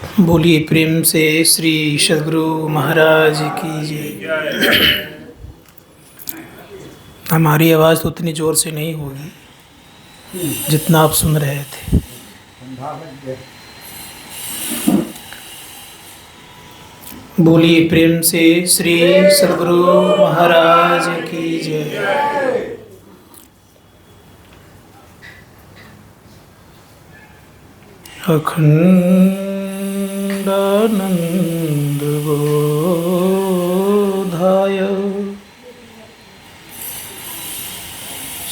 बोलिए प्रेम से श्री सद्गुरु महाराज की जय। हमारी आवाज़ तो उतनी ज़ोर से नहीं होगी जितना आप सुन रहे थे। बोलिए प्रेम से श्री सद्गुरु महाराज की जय। अखंडानंद बोधाय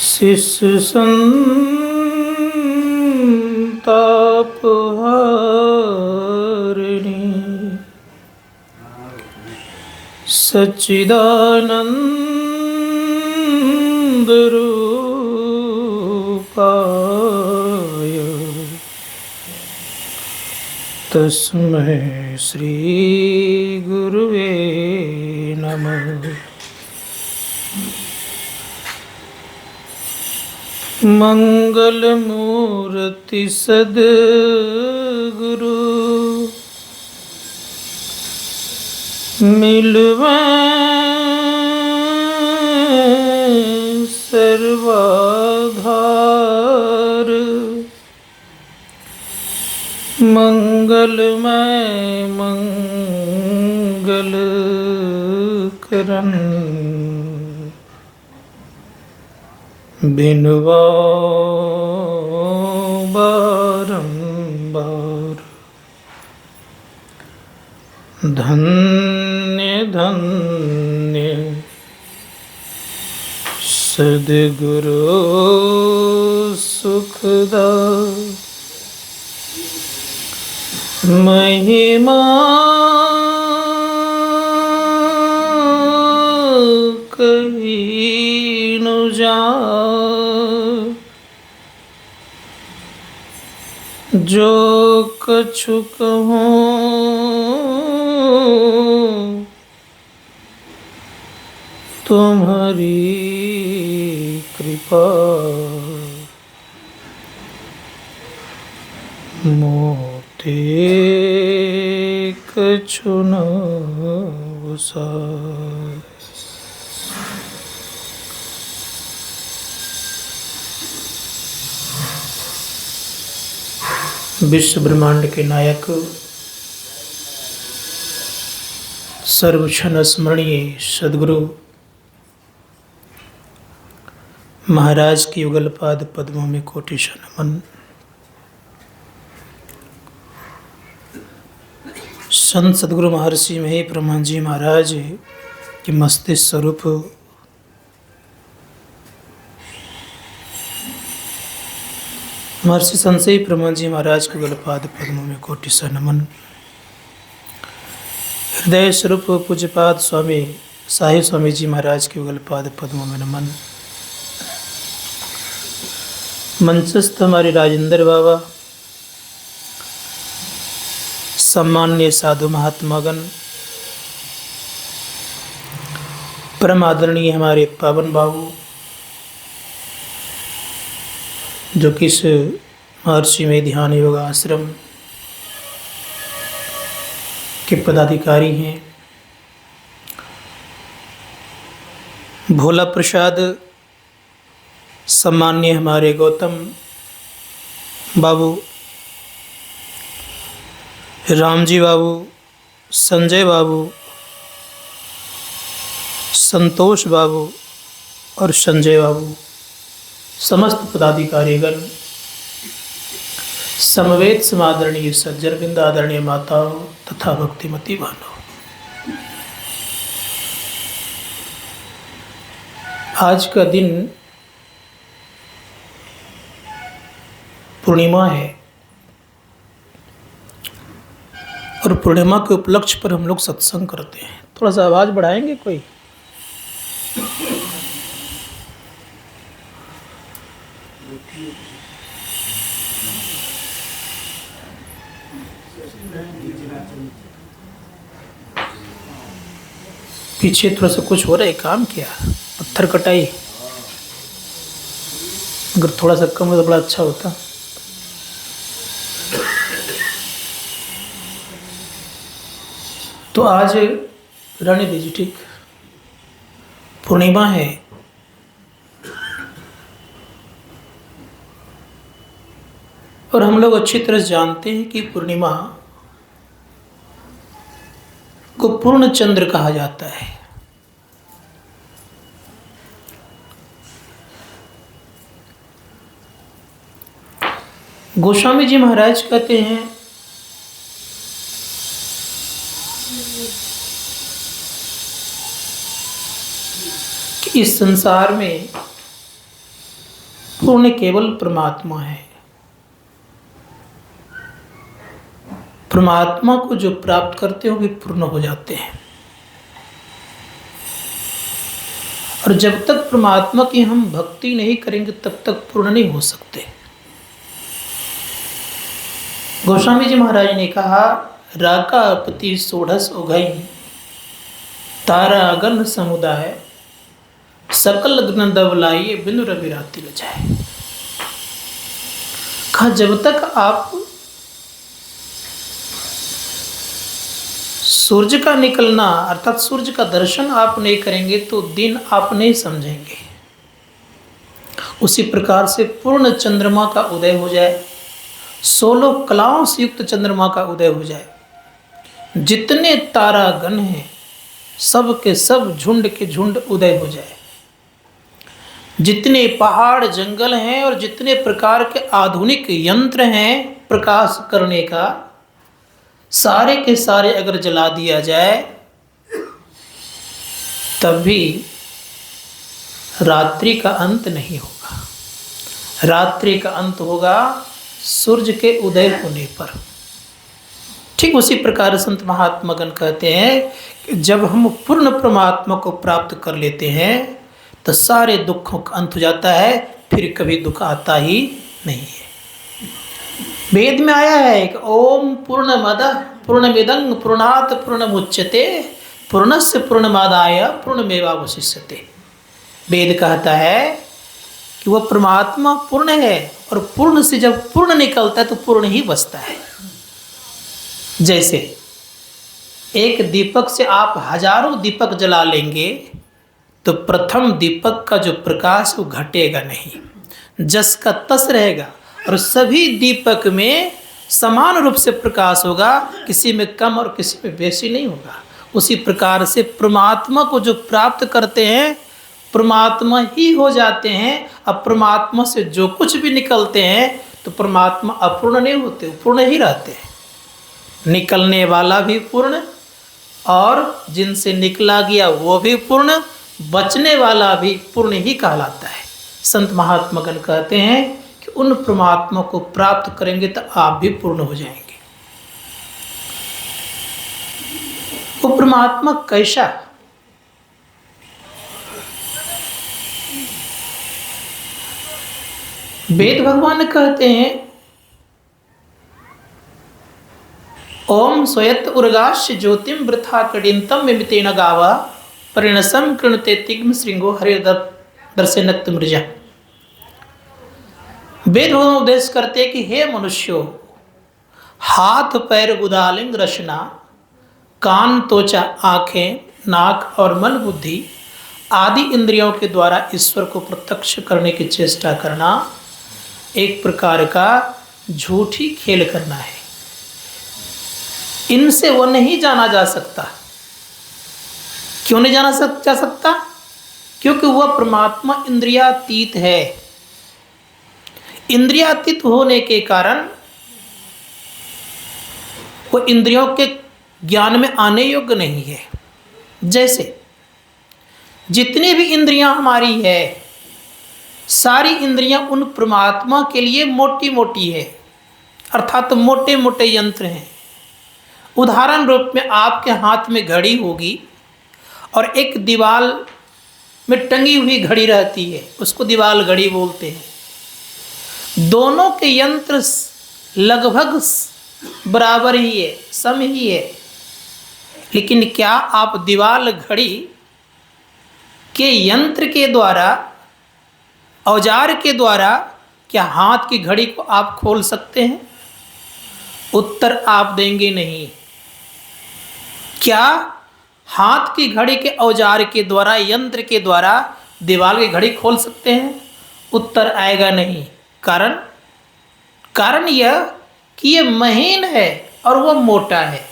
शिष्य संतापहारिणी सच्चिदानंद रूपाय तस्मै श्री गुरुवे नमः। मंगलमूर्ति सद्गुरु मिलवे सर्वाधार मंगलमय मंगल करन बिनवा बारंबार। धन्य धन्य सद्गुरु सुखदा महिमा कही न जाए। जो कछु कहूँ तुम्हारी कृपा मोते कछु न बसाए। विश्व ब्रह्मांड के नायक सर्वक्षण स्मरणीय सद्गुरु महाराज की युगल पाद पद्मों में कोटिश नमन। संत सद्गुरु महर्षि में ब्रह्मा जी महाराज के मस्तिष्क स्वरूप महर्षि संशय ब्रह्मा जी महाराज के युगलपाद पद्मों में कोटिश नमन। हृदय स्वरूप पूज्यपाद स्वामी साहिब स्वामी जी महाराज के युगलपाद पद्मों में नमन। मंचस्थ हमारे राजेंद्र बाबा, सम्मान्य साधु महात्मागण, परम आदरणीय हमारे पावन बाबू जो कि इस महर्षि में ध्यान योग आश्रम के पदाधिकारी हैं। भोला प्रसाद, सम्मान्य हमारे गौतम बाबू, रामजी बाबू, संजय बाबू, संतोष बाबू और संजय बाबू, समस्त पदाधिकारीगण, समवेत समादरणीय सज्जन बिंद, आदरणीय माताओं तथा भक्तिमती बहनों, आज का दिन पूर्णिमा है और पूर्णिमा के उपलक्ष्य पर हम लोग सत्संग करते हैं। थोड़ा सा आवाज बढ़ाएंगे कोई? पीछे थोड़ा सा कुछ हो रहा है, काम क्या? पत्थर कटाई? अगर थोड़ा सा कम हो तो बड़ा अच्छा होता। तो आज रहने दीजिए, ठीक, पूर्णिमा है। और हम लोग अच्छी तरह जानते हैं कि पूर्णिमा को पूर्ण चंद्र कहा जाता है। गोस्वामी जी महाराज कहते हैं कि इस संसार में पूर्ण केवल परमात्मा है। परमात्मा को जो प्राप्त करते हो वे पूर्ण हो जाते हैं। और जब तक परमात्मा की हम भक्ति नहीं करेंगे तब तक पूर्ण नहीं हो सकते। गोस्वामी जी महाराज ने कहा, राका पति सोढ़स उघई तारा अगन समुदाय सकल ग्न दबलाइए बिनु रविराति लजाए। कहा, जब तक आप सूर्य का निकलना अर्थात सूर्य का दर्शन आप नहीं करेंगे तो दिन आप नहीं समझेंगे। उसी प्रकार से पूर्ण चंद्रमा का उदय हो जाए, 16 कलाओं से युक्त चंद्रमा का उदय हो जाए, जितने तारागण हैं सब के सब झुंड के झुंड उदय हो जाए, जितने पहाड़ जंगल हैं और जितने प्रकार के आधुनिक यंत्र हैं प्रकाश करने का, सारे के सारे अगर जला दिया जाए तब भी रात्रि का अंत नहीं होगा। रात्रि का अंत होगा सूर्य के उदय होने पर। ठीक उसी प्रकार संत महात्मागण कहते हैं कि जब हम पूर्ण परमात्मा को प्राप्त कर लेते हैं तो सारे दुखों का अंत हो जाता है, फिर कभी दुख आता ही नहीं है। वेद में आया है कि ओम पूर्णमदः पूर्णमिदं पूर्णात् पूर्णमुच्यते पूर्णस्य पूर्णमादाय पूर्णमेवावशिष्यते। वेद कहता है कि वह परमात्मा पूर्ण है और पूर्ण से जब पूर्ण निकलता है तो पूर्ण ही बचता है। जैसे एक दीपक से आप हजारों दीपक जला लेंगे तो प्रथम दीपक का जो प्रकाश वो घटेगा नहीं, जस का तस रहेगा और सभी दीपक में समान रूप से प्रकाश होगा, किसी में कम और किसी में बेसी नहीं होगा। उसी प्रकार से परमात्मा को जो प्राप्त करते हैं परमात्मा ही हो जाते हैं। अब परमात्मा से जो कुछ भी निकलते हैं तो परमात्मा अपूर्ण नहीं होते, पूर्ण ही रहते हैं। निकलने वाला भी पूर्ण और जिनसे निकला गया वो भी पूर्ण, बचने वाला भी पूर्ण ही कहलाता है। संत महात्मागण कहते हैं कि उन परमात्मा को प्राप्त करेंगे तो आप भी पूर्ण हो जाएंगे। वो परमात्मा कैसा? वेद भगवान कहते हैं ओम स्वयत उर्गाश्य ज्योतिम वृथा कडिंतम मिमितेन गावा परिणसम कृणते तिग्म श्रृंगो हरे दर्शनक्त मृजा। वेद भगवान उपदेश करते कि हे मनुष्यो, हाथ पैर गुदालिंग रचना, कान त्वचा आँखें नाक और मन बुद्धि आदि इंद्रियों के द्वारा ईश्वर को प्रत्यक्ष करने की चेष्टा करना एक प्रकार का झूठी खेल करना है। इनसे वो नहीं जाना जा सकता। क्यों नहीं जाना जा सकता? क्योंकि वह परमात्मा इंद्रियातीत है। इंद्रियातीत होने के कारण वो इंद्रियों के ज्ञान में आने योग्य नहीं है। जैसे जितनी भी इंद्रियां हमारी है सारी इंद्रियां उन परमात्मा के लिए मोटी मोटी है, अर्थात मोटे मोटे यंत्र हैं। उदाहरण रूप में आपके हाथ में घड़ी होगी और एक दीवार में टंगी हुई घड़ी रहती है, उसको दीवार घड़ी बोलते हैं। दोनों के यंत्र लगभग बराबर ही है, सम ही है, लेकिन क्या आप दीवार घड़ी के यंत्र के द्वारा, औजार के द्वारा क्या हाथ की घड़ी को आप खोल सकते हैं? उत्तर आप देंगे नहीं। क्या हाथ की घड़ी के औजार के द्वारा, यंत्र के द्वारा दीवार की घड़ी खोल सकते हैं? उत्तर आएगा नहीं। कारण यह कि यह महीन है और वह मोटा है।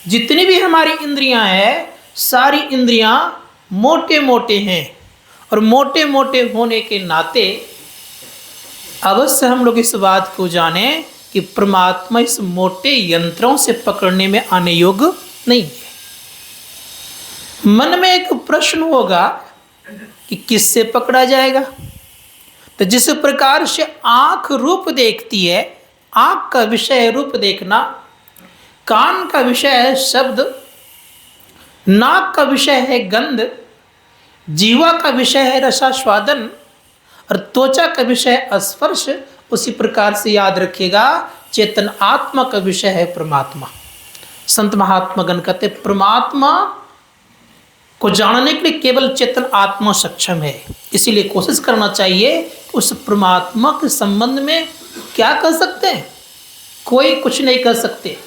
जितनी भी हमारी इंद्रियां हैं, सारी इंद्रियां मोटे मोटे हैं, और मोटे मोटे होने के नाते अवश्य हम लोग इस बात को जाने कि परमात्मा इस मोटे यंत्रों से पकड़ने में आने योग्य नहीं है। मन में एक प्रश्न होगा कि किससे पकड़ा जाएगा? तो जिस प्रकार से आंख रूप देखती है, आंख का विषय है रूप देखना, कान का विषय है शब्द, नाक का विषय है गंध, जीवा का विषय है रसास्वादन, और त्वचा का विषय है स्पर्श, उसी प्रकार से याद रखिएगा चेतन आत्मा का विषय है परमात्मा। संत महात्मागण कहते परमात्मा को जानने के लिए केवल चेतन आत्मा सक्षम है। इसीलिए कोशिश करना चाहिए कि उस परमात्मा के संबंध में क्या कर सकते हैं? कोई कुछ नहीं कर सकते।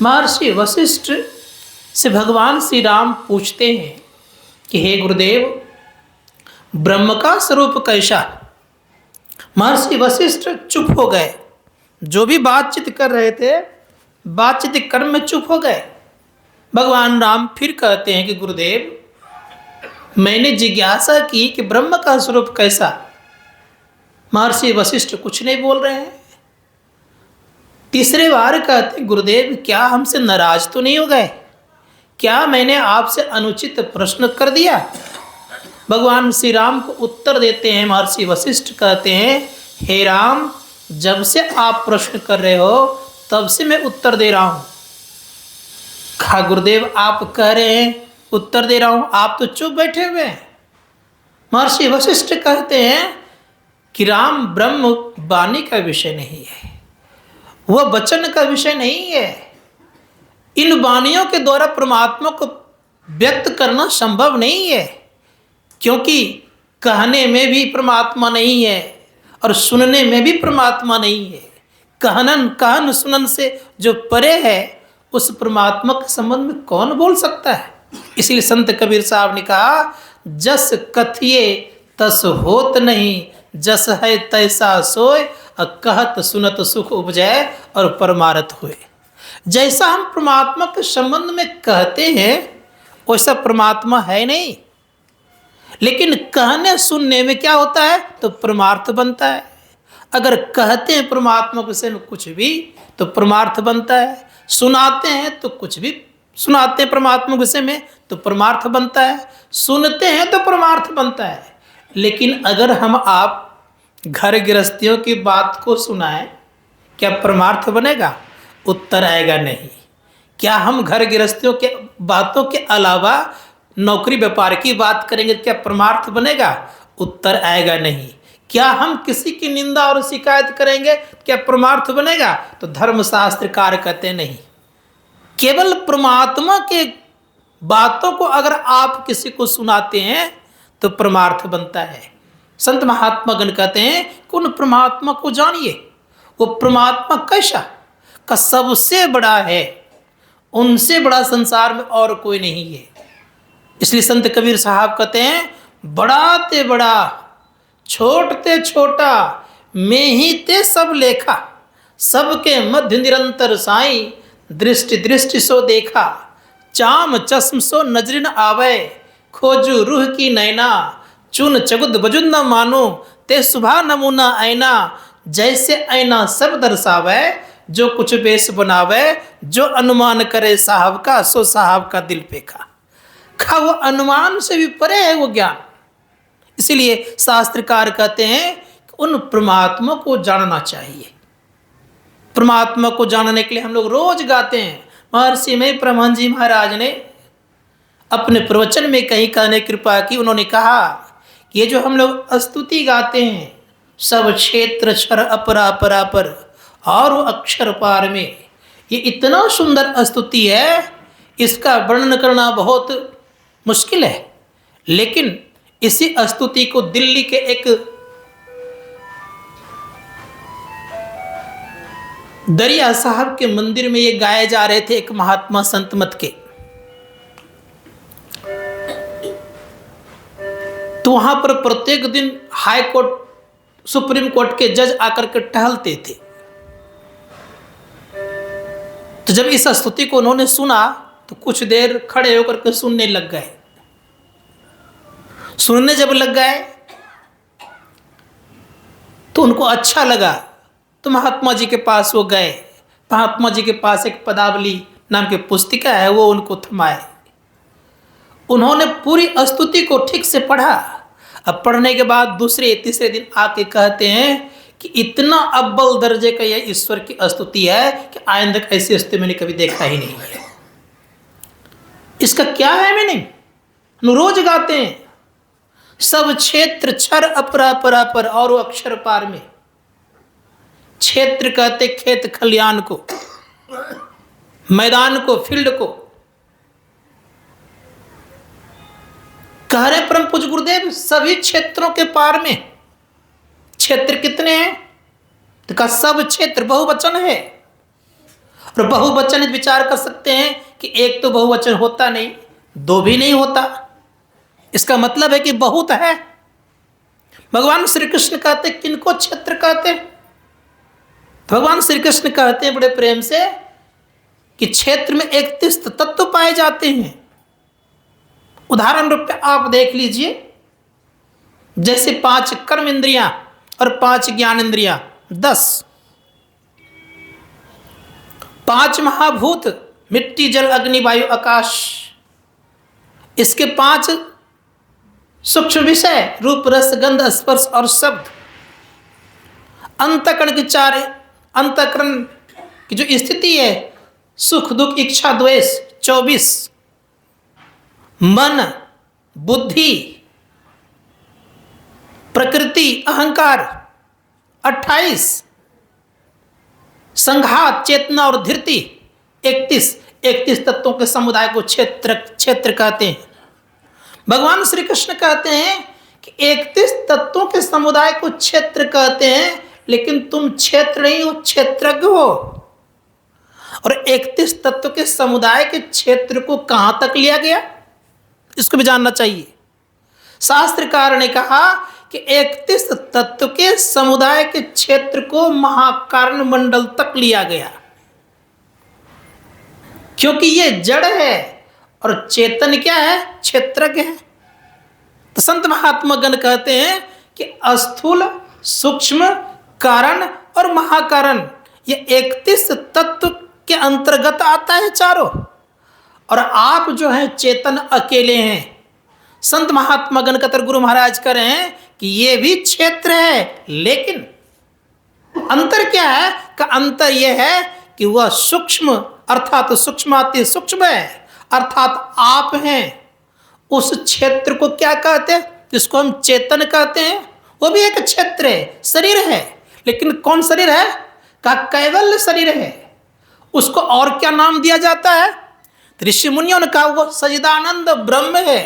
महर्षि वशिष्ठ से भगवान श्री राम पूछते हैं कि हे गुरुदेव, ब्रह्म का स्वरूप कैसा? महर्षि वशिष्ठ चुप हो गए। जो भी बातचीत कर रहे थे, बातचीत कर्म में चुप हो गए। भगवान राम फिर कहते हैं कि गुरुदेव, मैंने जिज्ञासा की कि ब्रह्म का स्वरूप कैसा? महर्षि वशिष्ठ कुछ नहीं बोल रहे हैं। तीसरे बार कहते हैं गुरुदेव, क्या हमसे नाराज तो नहीं हो गए? क्या मैंने आपसे अनुचित प्रश्न कर दिया? भगवान श्री राम को उत्तर देते हैं महर्षि वशिष्ठ, कहते हैं हे राम, जब से आप प्रश्न कर रहे हो तब से मैं उत्तर दे रहा हूं। कहा गुरुदेव, आप कह रहे हैं उत्तर दे रहा हूं, आप तो चुप बैठे हुए हैं। महर्षि वशिष्ठ कहते हैं कि राम, ब्रह्म वाणी का विषय नहीं है, वह वचन का विषय नहीं है। इन वाणियों के द्वारा परमात्मा को व्यक्त करना संभव नहीं है, क्योंकि कहने में भी परमात्मा नहीं है और सुनने में भी परमात्मा नहीं है। कहन सुनन से जो परे है, उस परमात्मा के संबंध में कौन बोल सकता है? इसलिए संत कबीर साहब ने कहा, जस कथिए तस होत नहीं, जस है तैसा सोय, कहत सुनत सुख उपजै और परमारथ हुए। जैसा हम परमात्मा के संबंध में कहते हैं वैसा परमात्मा है नहीं, लेकिन कहने सुनने में क्या होता है? तो परमार्थ बनता है। अगर कहते हैं परमात्मा के विषय में कुछ भी तो परमार्थ बनता है, सुनाते हैं तो कुछ भी सुनाते हैं परमात्मा के विषय में तो परमार्थ बनता है, सुनते हैं तो परमार्थ बनता है। लेकिन अगर हम आप घर गृहस्थियों की बात को सुनाएं, क्या परमार्थ बनेगा? उत्तर आएगा नहीं। क्या हम घर गृहस्थियों के बातों के अलावा नौकरी व्यापार की बात करेंगे, क्या परमार्थ बनेगा? उत्तर आएगा नहीं। क्या हम किसी की निंदा और शिकायत करेंगे, क्या परमार्थ बनेगा? तो धर्मशास्त्रकार कहते नहीं। केवल परमात्मा के बातों को अगर आप किसी को सुनाते हैं तो परमार्थ बनता है। संत महात्मा गण कहते हैं कि उन परमात्मा को जानिए, वो परमात्मा कैसा का सबसे बड़ा है, उनसे बड़ा संसार में और कोई नहीं है। इसलिए संत कबीर साहब कहते हैं, बड़ा ते बड़ा छोटते छोटा, मैं ही ते सब लेखा, सबके मध्य निरंतर साई, दृष्टि दृष्टि सो देखा, चाम चश्म सो नजर न आवे, खोजू रूह की नैना, चुन चगुद बजुद न मानो, ते सुभा नमूना ऐना, जैसे ऐना सब दर्शावे, जो कुछ बेस बनावे, जो अनुमान करे साहब का, सो साहब का दिल पेखा। खा वो अनुमान से भी परे है वो ज्ञान। इसीलिए शास्त्रकार कहते हैं कि उन परमात्मा को जानना चाहिए। परमात्मा को जानने के लिए हम लोग रोज गाते हैं। महर्षि में ब्रह्मन जी महाराज ने अपने प्रवचन में कहीं कहने कृपा की, उन्होंने कहा कि ये जो हम लोग स्तुति गाते हैं, सब क्षेत्र क्षर अपरा परापर और वो अक्षर पार में, ये इतना सुंदर स्तुति है, इसका वर्णन करना बहुत मुश्किल है। लेकिन इसी स्तुति को दिल्ली के एक दरिया साहब के मंदिर में ये गाए जा रहे थे, एक महात्मा संत मत के। तो वहां पर प्रत्येक दिन हाई कोर्ट सुप्रीम कोर्ट के जज आकर के टहलते थे। तो जब इस स्तुति को उन्होंने सुना तो कुछ देर खड़े होकर के सुनने लग गए। सुनने जब लग गए तो उनको अच्छा लगा, तो महात्मा जी के पास वो गए। महात्मा जी के पास एक पदावली नाम की पुस्तिका है, वो उनको थमाए। उन्होंने पूरी स्तुति को ठीक से पढ़ा। अब पढ़ने के बाद दूसरे तीसरे दिन आके कहते हैं कि इतना अव्वल दर्जे का यह ईश्वर की स्तुति है कि आइंदा ऐसी स्तुति मैंने कभी देखा ही नहीं है। इसका क्या है मीनिंग? रोज गाते हैं, सब क्षेत्र क्षर अपरा परा पर और वो अक्षर पार में। क्षेत्र कहते खेत खलियान को, मैदान को, फील्ड को। कह रहे परम पूज्य गुरुदेव सभी क्षेत्रों के पार में। क्षेत्र कितने हैं? तो का सब क्षेत्र बहुवचन है। और बहुवचन विचार कर सकते हैं कि एक तो बहुवचन होता नहीं, दो भी नहीं होता। इसका मतलब है कि बहुत है। भगवान श्री कृष्ण कहते किनको क्षेत्र कहते? भगवान श्री कृष्ण कहते हैं बड़े प्रेम से कि क्षेत्र में 31 तत्व पाए जाते हैं। उदाहरण रूप में आप देख लीजिए, जैसे 5 कर्म इंद्रियां और 5 ज्ञान इंद्रियां, 10। 5 महाभूत मिट्टी जल अग्नि वायु आकाश, इसके 5 सूक्ष्म विषय रूप रस गंध स्पर्श और शब्द। अंतःकरण की 4 अंतःकरण की जो स्थिति है, सुख दुख इच्छा द्वेष 24, मन बुद्धि प्रकृति अहंकार 28, संघात चेतना और धृति 31 तत्वों के समुदाय को क्षेत्र कहते हैं। भगवान श्री कृष्ण कहते हैं कि 31 तत्वों के समुदाय को क्षेत्र कहते हैं, लेकिन तुम क्षेत्र नहीं हो, क्षेत्रज्ञ हो। और 31 तत्व के समुदाय के क्षेत्र को कहां तक लिया गया, इसको भी जानना चाहिए। शास्त्रकार ने कहा कि 31 तत्व के समुदाय के क्षेत्र को महाकारण मंडल तक लिया गया, क्योंकि ये जड़ है और चेतन क्या है? क्षेत्रज्ञ है। तो संत महात्मा गण कहते हैं कि स्थूल सूक्ष्म कारण और महाकारण ये 31 तत्व के अंतर्गत आता है चारों। और आप जो हैं चेतन अकेले हैं। संत महात्मा गण कतर गुरु महाराज कह रहे हैं कि ये भी क्षेत्र है, लेकिन अंतर क्या है? का अंतर यह है कि वह सूक्ष्म अर्थात सूक्ष्माति सूक्ष्म है, अर्थात आप हैं। उस क्षेत्र को क्या कहते हैं? जिसको हम चेतन कहते हैं, वो भी एक क्षेत्र है, शरीर है। लेकिन कौन शरीर है? का कैवल्य शरीर है। उसको और क्या नाम दिया जाता है? ऋषि मुनियों ने कहा वो सच्चिदानंद ब्रह्म है,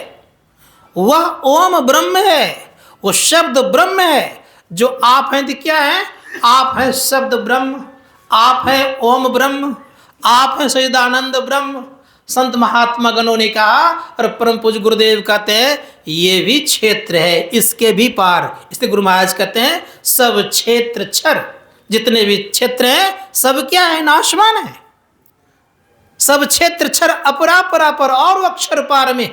वह ओम ब्रह्म है, वो शब्द ब्रह्म है। जो आप हैं तो क्या है? आप हैं शब्द ब्रह्म, आप हैं ओम ब्रह्म, आप हैं सच्चिदानंद ब्रह्म। संत महात्मा गणों ने कहा और परम पूज्य गुरुदेव कहते हैं ये भी क्षेत्र है, इसके भी पार। इसलिए गुरु महाराज कहते हैं सब क्षेत्र क्षर, जितने भी क्षेत्र हैं सब क्या है? नाशवान है। सब क्षेत्र क्षर अपरा परा पर और अक्षर पार में।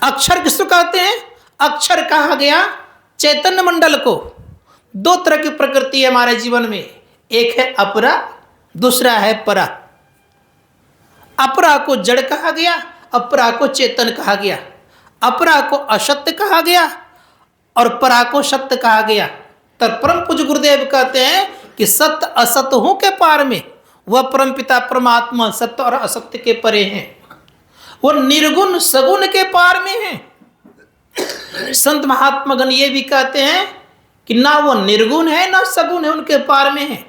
अक्षर किसको कहते हैं? अक्षर कहा गया चैतन्य मंडल को। 2 तरह की प्रकृति है हमारे जीवन में, एक है अपरा, दूसरा है परा। अपरा को जड़ कहा गया, अपरा को चेतन कहा गया। अपरा को असत्य कहा गया और परा को सत्य कहा गया। तब परम पूज्य गुरुदेव कहते हैं कि सत्य असत्यों के पार में वह परमपिता परमात्मा सत्य और असत्य के परे हैं। वो निर्गुण सगुण के पार में है। संत महात्मा गण ये भी कहते हैं कि ना वो निर्गुण है ना सगुण है, उनके पार में है।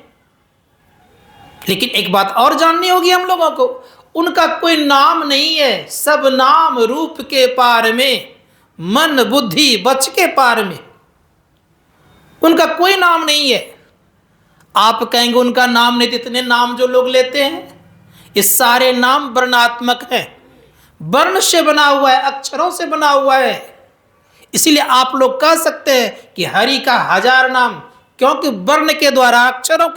लेकिन एक बात और जाननी होगी हम लोगों को, उनका कोई नाम नहीं है। सब नाम रूप के पार में, मन बुद्धि बच के पार में, उनका कोई नाम नहीं है। आप कहेंगे उनका नाम नहीं, इतने नाम जो लोग लेते हैं ये सारे नाम वर्णात्मक हैं, वर्ण से बना हुआ है, अक्षरों से बना हुआ है। इसीलिए आप लोग कह सकते हैं कि हरि का 1000 नाम, क्योंकि वर्ण के द्वारा, अक्षरों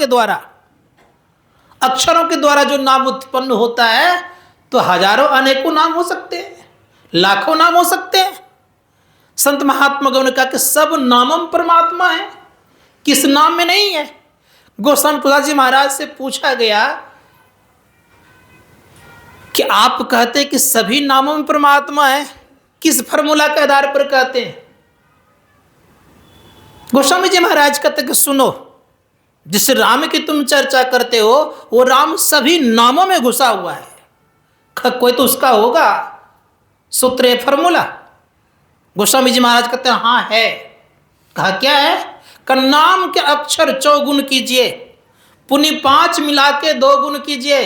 के द्वारा जो नाम उत्पन्न होता है, तो हजारों अनेकों नाम हो सकते हैं, लाखों नाम हो सकते हैं। संत महात्मा गण ने कहा कि सब नामम परमात्मा है, किस नाम में नहीं है। गोस्वामी तुलसीदास जी महाराज से पूछा गया कि आप कहते कि सभी नामों में परमात्मा है, किस फॉर्मूला के आधार पर कहते हैं। गोस्वामी जी महाराज कहते कि सुनो, जिस राम की तुम चर्चा करते हो वो राम सभी नामों में घुसा हुआ है, कोई तो उसका होगा सूत्र फॉर्मूला। गोस्वामी जी महाराज कहते हैं हाँ है। कहा क्या है? का नाम के अक्षर 4 गुण कीजिए, पुनि 5 मिला के 2 गुण कीजिए,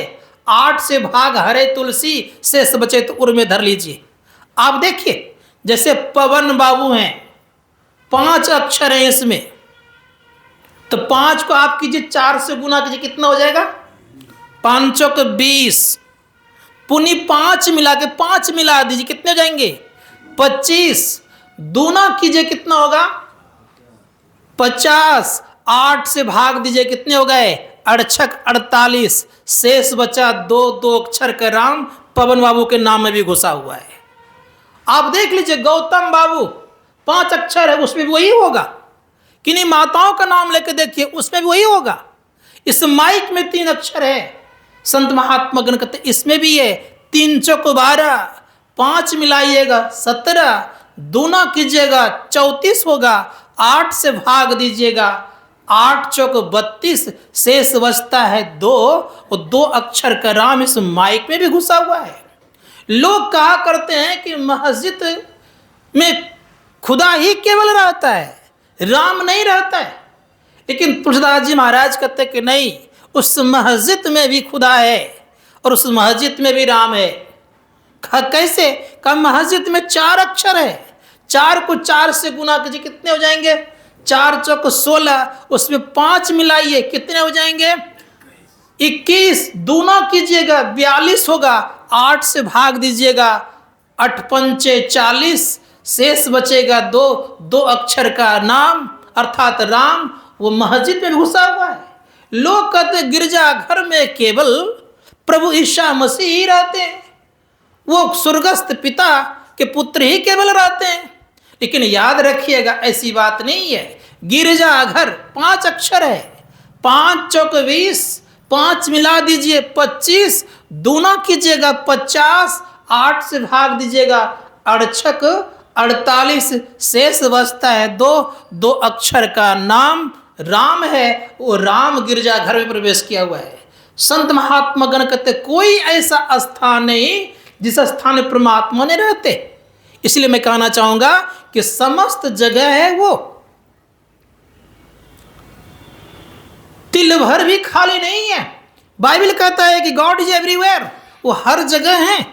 8 से भाग हरे तुलसी, शेष बचे तो उर में धर लीजिए। आप देखिए, जैसे पवन बाबू हैं, 5 अक्षर हैं इसमें, तो 5 को आप कीजिए 4 से गुना कीजिए, कितना हो जाएगा? 5 को 20, पुनि 5 मिला के 5 मिला दीजिए, कितने हो जाएंगे? 25, दूना कीजिए कितना होगा? 50, 8 से भाग दीजिए, कितने हो गए? 48, शेष बचा 2 अक्षर का राम पवन बाबू के नाम में भी घुसा हुआ है। आप देख लीजिए, गौतम बाबू 5 अक्षर है, उसमें भी वही होगा। किन्हीं माताओं का नाम लेकर देखिए, उसमें भी वही होगा। इस माइक में 3 अक्षर है, संत महात्मा गण कहते इसमें भी है। 3 चौक 12, 5 मिलाइएगा 17, दूना कीजिएगा 34 होगा, 8 से भाग दीजिएगा 8 चौक 32, शेष बचता है 2, और 2 अक्षर का राम इस माइक में भी घुसा हुआ है। लोग कहा करते हैं कि मस्जिद में खुदा ही केवल रहता है, राम नहीं रहता है, लेकिन तुलसीदास जी महाराज कहते कि नहीं, उस मस्जिद में भी खुदा है और उस मस्जिद में भी राम है। कैसे? का मस्जिद में 4 अक्षर है, 4 को 4 से गुना कीजिए, कितने हो जाएंगे? 4 चौक 16, उसमें 5 मिलाइए, कितने हो जाएंगे? 21, दूना कीजिएगा 42 होगा, 8 से भाग दीजिएगा 8 पंचे 40, शेष बचेगा 2 अक्षर का नाम अर्थात राम, वो मस्जिद में घुसा हुआ है। लोग कहते गिरजा घर में केवल प्रभु ईसा मसीह ही रहते हैं, वो स्वर्गस्थ पिता के पुत्र ही केवल रहते हैं। लेकिन याद रखिएगा, ऐसी बात नहीं है। गिरजा घर 5 अक्षर है, 5 चौक 20, 5 मिला दीजिए 25, दूना कीजिएगा 50, 8 से भाग दीजिएगा 48, शेष बचता है 2 अक्षर का नाम राम है। वो राम गिरजा घर में प्रवेश किया हुआ है। संत महात्मा गण कहते कोई ऐसा स्थान नहीं जिस स्थान में परमात्मा ने रहते। इसलिए मैं कहना चाहूंगा कि समस्त जगह है, वो तिल भर भी खाली नहीं है। बाइबल कहता है कि गॉड इज एवरीवेयर, वो हर जगह है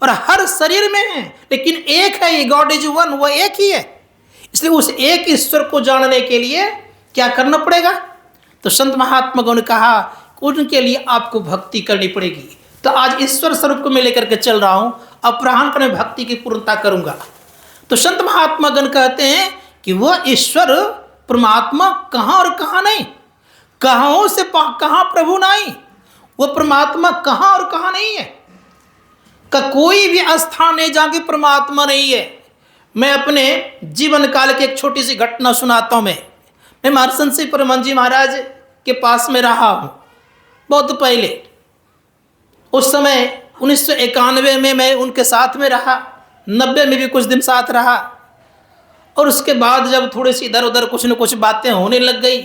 और हर शरीर में है, लेकिन एक है, ये गॉड इज वन, वो एक ही है। इसलिए उस एक ईश्वर को जानने के लिए क्या करना पड़ेगा? तो संत महात्मा गण ने कहा उनके लिए आपको भक्ति करनी पड़ेगी। तो आज ईश्वर स्वरूप को मैं लेकर के चल रहा हूं, अपराह्न को मैं भक्ति की पूर्णता करूंगा। तो संत महात्मा गण कहते हैं कि वह ईश्वर परमात्मा कहाँ और कहाँ नहीं, कहाँ से कहाँ प्रभु नहीं, वो परमात्मा कहाँ और कहाँ नहीं है, का कोई भी स्थान नहीं जहाँ की परमात्मा नहीं है। मैं अपने जीवन काल की एक छोटी सी घटना सुनाता हूँ। मैं महर्षि श्री परमहंस जी महाराज के पास में रहा हूँ बहुत पहले। उस समय 1991 में मैं उनके साथ में रहा, 90 में भी कुछ दिन साथ रहा, और उसके बाद जब थोड़ी सी इधर उधर कुछ न कुछ बातें होने लग गई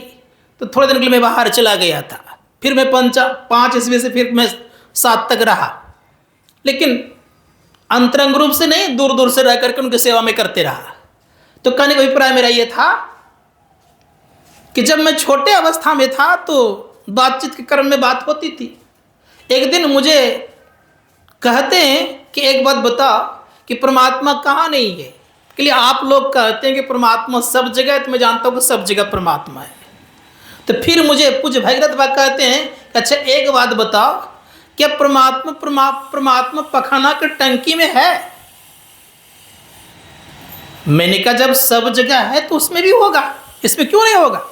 तो थोड़े दिन के लिए मैं बाहर चला गया था। फिर मैं 5 ईस्वी से फिर मैं 7 तक रहा, लेकिन अंतरंग रूप से नहीं, दूर दूर से रह करके उनकी सेवा में करते रहा। तो कहने का अभिप्राय मेरा ये था कि जब मैं छोटे अवस्था में था तो बातचीत के क्रम में बात होती थी। एक दिन मुझे कहते हैं कि एक बात बता कि परमात्मा कहाँ नहीं है। के लिए आप लोग कहते हैं कि परमात्मा सब जगह है, तो मैं जानता हूँ कि सब जगह परमात्मा है। तो फिर मुझे पूज्य भगीरथ बाबा कहते हैं कि अच्छा एक बात बताओ, क्या परमात्मा पखाना की टंकी में है? मैंने कहा जब सब जगह है तो उसमें भी होगा, इसमें क्यों नहीं होगा?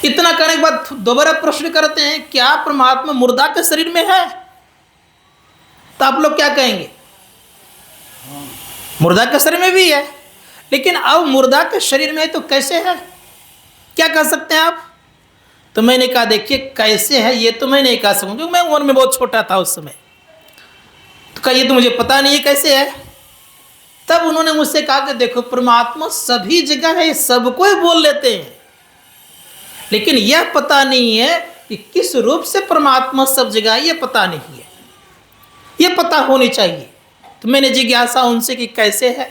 इतना करने के बाद दोबारा प्रश्न करते हैं क्या परमात्मा मुर्दा के शरीर में है? तो आप लोग क्या कहेंगे? मुर्दा के शरीर में भी है, लेकिन अब मुर्दा के शरीर में तो कैसे है, क्या कह सकते हैं आप? तो मैंने कहा देखिए कैसे है ये तो मैं नहीं कह सकूँ, क्योंकि मैं उम्र में बहुत छोटा था उस समय। तो कहा ये तो मुझे पता नहीं है कैसे है। तब उन्होंने मुझसे कहा कि देखो परमात्मा सभी जगह है, सबको ही बोल लेते हैं, लेकिन यह पता नहीं है कि किस रूप से परमात्मा सब जगह है, यह पता नहीं है, यह पता होनी चाहिए। तो मैंने जिज्ञासा उनसे कि कैसे है?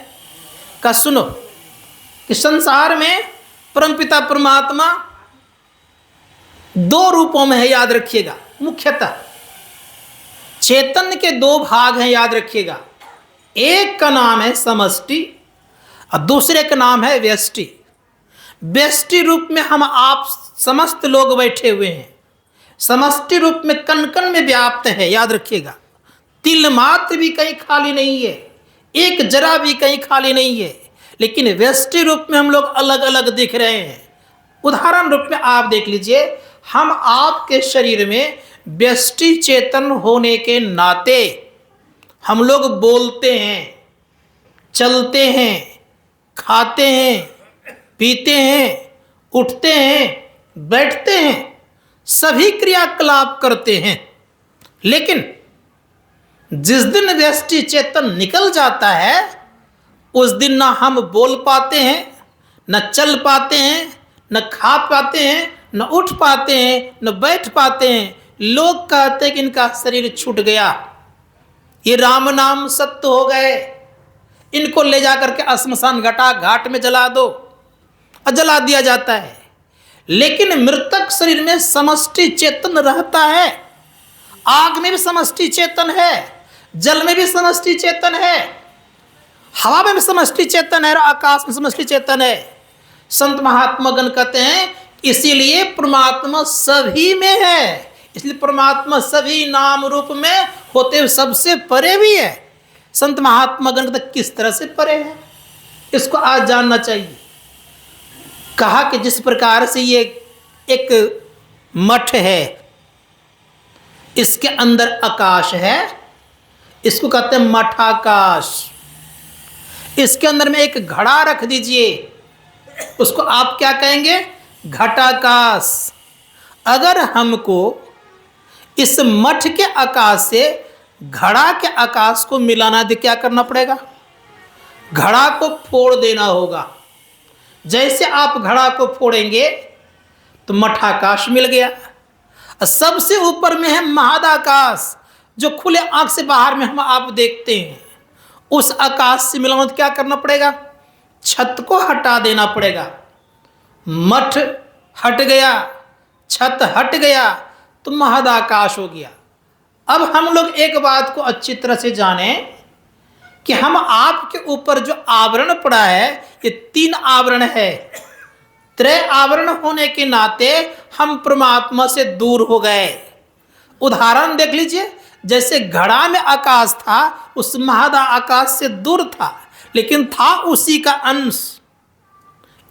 कहा सुनो कि संसार में परमपिता परमात्मा दो रूपों में है, याद रखिएगा। मुख्यतः चैतन्य के दो भाग हैं, याद रखिएगा। एक का नाम है समष्टि और दूसरे का नाम है व्यष्टि। व्यष्टि रूप में हम आप समस्त लोग बैठे हुए हैं, समष्टि रूप में कण कण में व्याप्त है, याद रखिएगा। तिल मात्र भी कहीं खाली नहीं है, एक जरा भी कहीं खाली नहीं है, लेकिन व्यष्टि रूप में हम लोग अलग अलग दिख रहे हैं। उदाहरण रूप में आप देख लीजिए, हम आपके शरीर में व्यष्टि चेतन होने के नाते हम लोग बोलते हैं, चलते हैं, खाते हैं, पीते हैं, उठते हैं, बैठते हैं, सभी क्रियाकलाप करते हैं। लेकिन जिस दिन व्यष्टि चेतन निकल जाता है उस दिन ना हम बोल पाते हैं, न चल पाते हैं, न खा पाते हैं, न उठ पाते हैं, न बैठ पाते हैं। लोग कहते हैं कि इनका शरीर छूट गया, ये राम नाम सत्य हो गए, इनको ले जा करके श्मशान घाट में जला दो, और जला दिया जाता है। लेकिन मृतक शरीर में समष्टि चेतन रहता है। आग में भी समष्टि चेतन है, जल में भी समष्टि चेतन है, हवा में भी समष्टि चेतन है, और आकाश में समष्टि चेतन है। संत महात्मा गण कहते हैं इसीलिए परमात्मा सभी में है, इसलिए परमात्मा सभी नाम रूप में होते हुए सबसे परे भी है। संत महात्मा गण कहते किस तरह से परे है, इसको आज जानना चाहिए। कहा कि जिस प्रकार से ये एक मठ है, इसके अंदर आकाश है, इसको कहते हैं मठाकाश। इसके अंदर में एक घड़ा रख दीजिए, उसको आप क्या कहेंगे? घटाकाश। अगर हमको इस मठ के आकाश से घड़ा के आकाश को मिलाना है तो क्या करना पड़ेगा? घड़ा को फोड़ देना होगा। जैसे आप घड़ा को फोड़ेंगे तो मठाकाश मिल गया। सबसे ऊपर में है महादाकाश, जो खुले आंख से बाहर में हम आप देखते हैं। उस आकाश से मिलाना तो क्या करना पड़ेगा? छत को हटा देना पड़ेगा। मठ हट गया, छत हट गया, तो महदाकाश हो गया। अब हम लोग एक बात को अच्छी तरह से जाने कि हम आपके ऊपर जो आवरण पड़ा है, ये 3 आवरण है। त्रय आवरण होने के नाते हम परमात्मा से दूर हो गए। उदाहरण देख लीजिए, जैसे घड़ा में आकाश था, उस महदा आकाश से दूर था, लेकिन था उसी का अंश।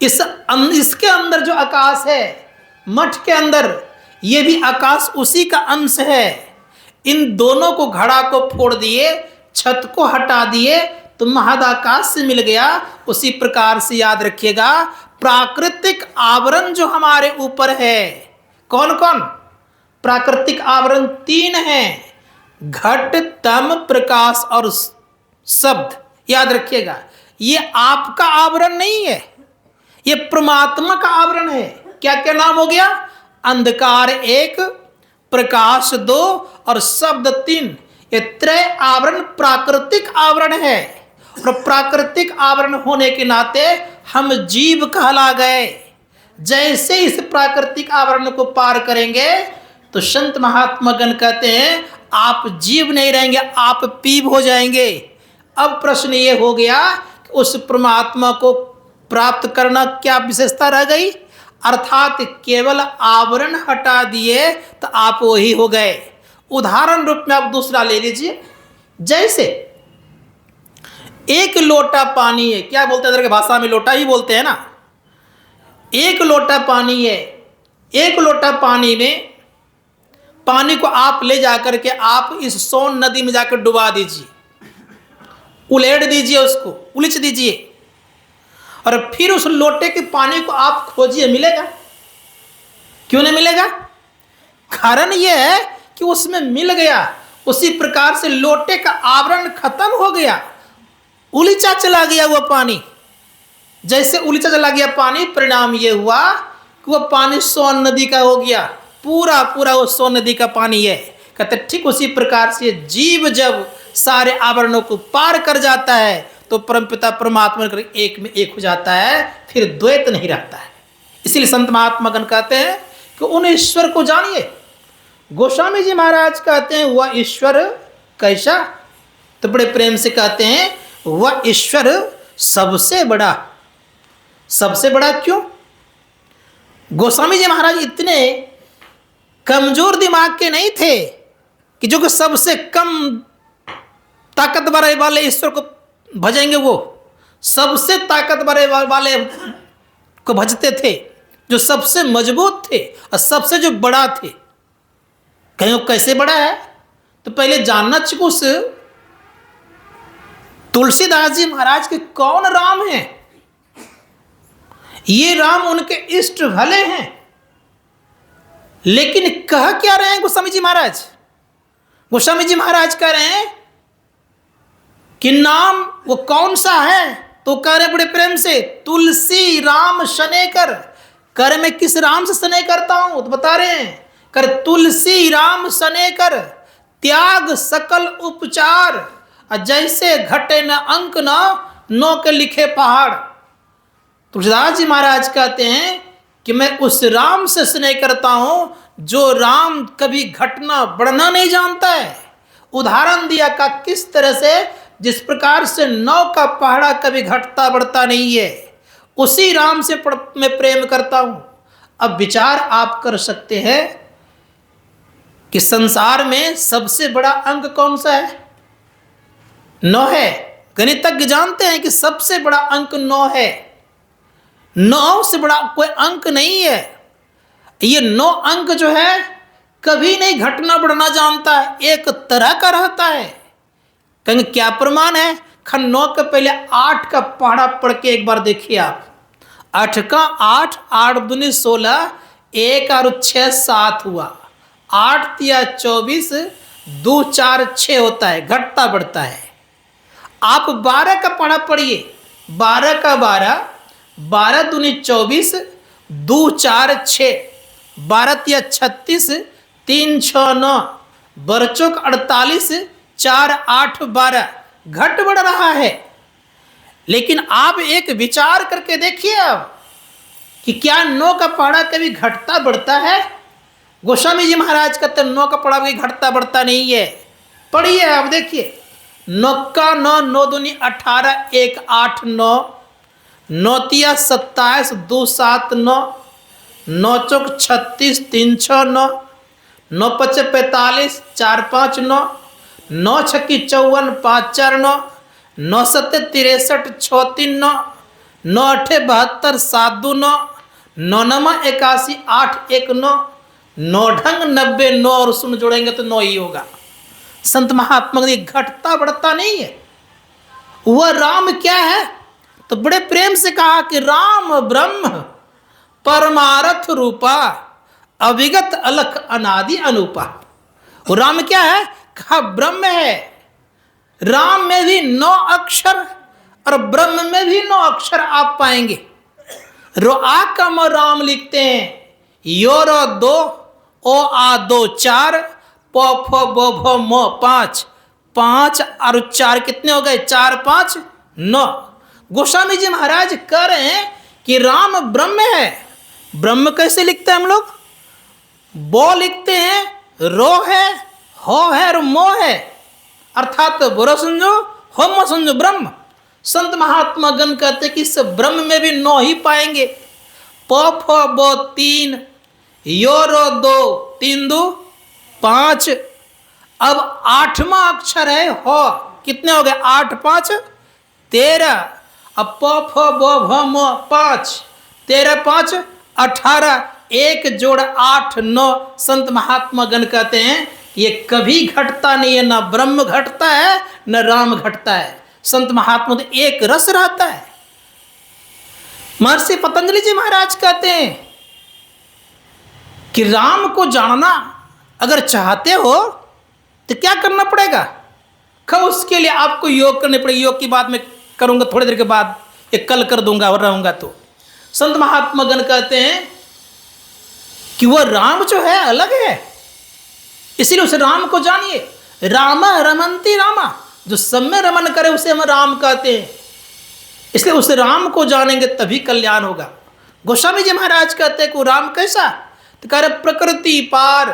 इसके अंदर जो आकाश है, मठ के अंदर, ये भी आकाश उसी का अंश है। इन दोनों को, घड़ा को फोड़ दिए, छत को हटा दिए, तो महदाकाश से मिल गया। उसी प्रकार से याद रखिएगा, प्राकृतिक आवरण जो हमारे ऊपर है, कौन कौन? प्राकृतिक आवरण 3 हैं, घट, तम, प्रकाश और शब्द। याद रखिएगा, ये आपका आवरण नहीं है, ये परमात्मा का आवरण है। क्या क्या नाम हो गया? अंधकार 1, प्रकाश 2 और शब्द 3। ये त्रय आवरण प्राकृतिक आवरण है, और प्राकृतिक आवरण होने के नाते हम जीव कहला गए। जैसे इस प्राकृतिक आवरण को पार करेंगे तो संत महात्मा गण कहते हैं आप जीव नहीं रहेंगे, आप पीव हो जाएंगे। अब प्रश्न ये हो गया कि उस परमात्मा को प्राप्त करना क्या विशेषता रह गई? अर्थात केवल आवरण हटा दिए तो आप वही हो गए। उदाहरण रूप में आप दूसरा ले लीजिए, जैसे एक लोटा पानी है, क्या बोलते हैं इधर की भाषा में लोटा ही बोलते हैं ना। एक लोटा पानी है, एक लोटा पानी में पानी को आप ले जाकर के आप इस सोन नदी में जाकर डुबा दीजिए, उलेट दीजिए, उसको उलीच दीजिए, और फिर उस लोटे के पानी को आप खोजिए, मिलेगा? क्यों नहीं मिलेगा? कारण यह है कि उसमें मिल गया। उसी प्रकार से लोटे का आवरण खत्म हो गया, उलीचा चला गया वह पानी। जैसे उलीचा चला गया पानी, परिणाम यह हुआ कि वह पानी सोन नदी का हो गया, पूरा पूरा वो सोन नदी का पानी है। कहते ठीक उसी प्रकार से जीव जब सारे आवरणों को पार कर जाता है तो परमपिता परमात्मा एक में एक हो जाता है, फिर द्वैत नहीं रहता है। इसीलिए संत महात्मागण कहते हैं कि उन ईश्वर को जानिए। गोस्वामी जी महाराज कहते हैं वह ईश्वर कैसा, तो बड़े प्रेम से कहते हैं वह ईश्वर सबसे बड़ा। सबसे बड़ा क्यों? गोस्वामी जी महाराज इतने कमजोर दिमाग के नहीं थे कि जो सबसे कम ताकतवर वाले ईश्वर को भजेंगे, वो सबसे ताकतवर वाले को भजते थे, जो सबसे मजबूत थे और सबसे जो बड़ा थे। कहीं वो कैसे बड़ा है तो पहले जानना चाहिए उस तुलसीदास जी महाराज के कौन राम हैं। ये राम उनके इष्ट भले हैं, लेकिन कह क्या रहे हैं गोस्वामी जी महाराज? गोस्वामी जी महाराज कह रहे हैं कि नाम वो कौन सा है, तो कह रहे बड़े प्रेम से तुलसी राम शनेकर। कह रहे मैं किस राम से स्नेह करता हूं, तो बता रहे हैं कर तुलसी राम शनेकर, त्याग सकल उपचार, जैसे घटे न अंक न नो के लिखे पहाड़। तुलसीदास जी महाराज कहते हैं कि मैं उस राम से स्नेह करता हूं जो राम कभी घटना बढ़ना नहीं जानता है। उदाहरण दिया का किस तरह से, जिस प्रकार से नौ का पहाड़ा कभी घटता बढ़ता नहीं है, उसी राम से मैं प्रेम करता हूं। अब विचार आप कर सकते हैं कि संसार में सबसे बड़ा अंक कौन सा है? 9 है। गणितज्ञ जानते हैं कि सबसे बड़ा अंक 9 है। 9 से बड़ा कोई अंक नहीं है। ये 9 अंक जो है कभी नहीं घटना बढ़ना जानता है, एक तरह का रहता है। कहेंगे क्या प्रमाण है? खन 9 के पहले 8 का पहाड़ा पढ़ के एक बार देखिए आप। 8 का 8, 8 दूनी 16, 1 और 6 7 हुआ, 8 तिया 24, 2 4 6 होता है, घटता बढ़ता है। आप 12 का पढ़ा पढ़िए, 12 का 12, 12 दूनी 24, 2 4 6, 12 तिया 36, 3 6 9, बरचोक 48, 4 8 12, घट बढ़ रहा है। लेकिन आप एक विचार करके देखिए अब कि क्या 9 का पहाड़ा कभी घटता बढ़ता है? गोस्वामी जी महाराज कहते 9 का पहाड़ा कभी घटता बढ़ता नहीं है। पढ़िए आप देखिए, 9 का 9, 9 दूनी 18, 1 8 9, 9 तिया 27, 2 7 9, 9 चौक 36, 3 6 9, 9 5 45, 4 5 9, 9 छक्की 54, 5 4 9, 9 7 63, 6 3 9, 9 8 72, 7 2 9, 9 9 81, 8 1 9, 9 ढंग 90 9 और सुन जोड़ेंगे तो 9 ही होगा। संत महात्मा ने घटता बढ़ता नहीं है। वह राम क्या है? तो बड़े प्रेम से कहा कि राम ब्रह्म परमारथ रूपा, अविगत अलख अनादि अनुपा। वो राम क्या है? कहा ब्रह्म है। राम में भी 9 अक्षर और ब्रह्म में भी 9 अक्षर आप पाएंगे। रो आ कम राम लिखते हैं, यो रो 2, ओ आ 2 4, प फ ब भ म 5, 5 और 4 कितने हो गए? 4 5 9। गोस्वामी जी महाराज कह रहे हैं कि राम ब्रह्म है। ब्रह्म कैसे लिखते हैं हम लोग? बो लिखते हैं, रो है, हो है और मो है, अर्थात बुरा समझो, होम समझो, ब्रह्म। संत महात्मा गण कहते कि इस ब्रह्म में भी 9 ही पाएंगे। प फ ब 3, यो रो 2, 3 2 5। अब 8वां अक्षर है हो, कितने हो गए? 8 5 13, अब प फ ब भ म 5, 13 5 18, 1 जोड़ 8 9। संत महात्मा गण कहते हैं ये कभी घटता नहीं है, ना ब्रह्म घटता है न राम घटता है। संत महात्मा तो एक रस रहता है। महर्षि पतंजलि जी महाराज कहते हैं कि राम को जानना अगर चाहते हो तो क्या करना पड़ेगा? कब उसके लिए आपको योग करने पड़ेगा। योग की बात मैं करूंगा थोड़ी देर के बाद, ये कल कर दूंगा और रहूंगा। तो संत महात्मा गण कहते हैं कि वह राम जो है अलग है, इसीलिए उस राम को जानिए। राम रमंती रामा, जो सब में रमन करे उसे हम राम कहते हैं। इसलिए उस राम को जानेंगे तभी कल्याण होगा। गोस्वामी जी महाराज कहते हैं कि राम कैसा? तो कह रहे प्रकृति पार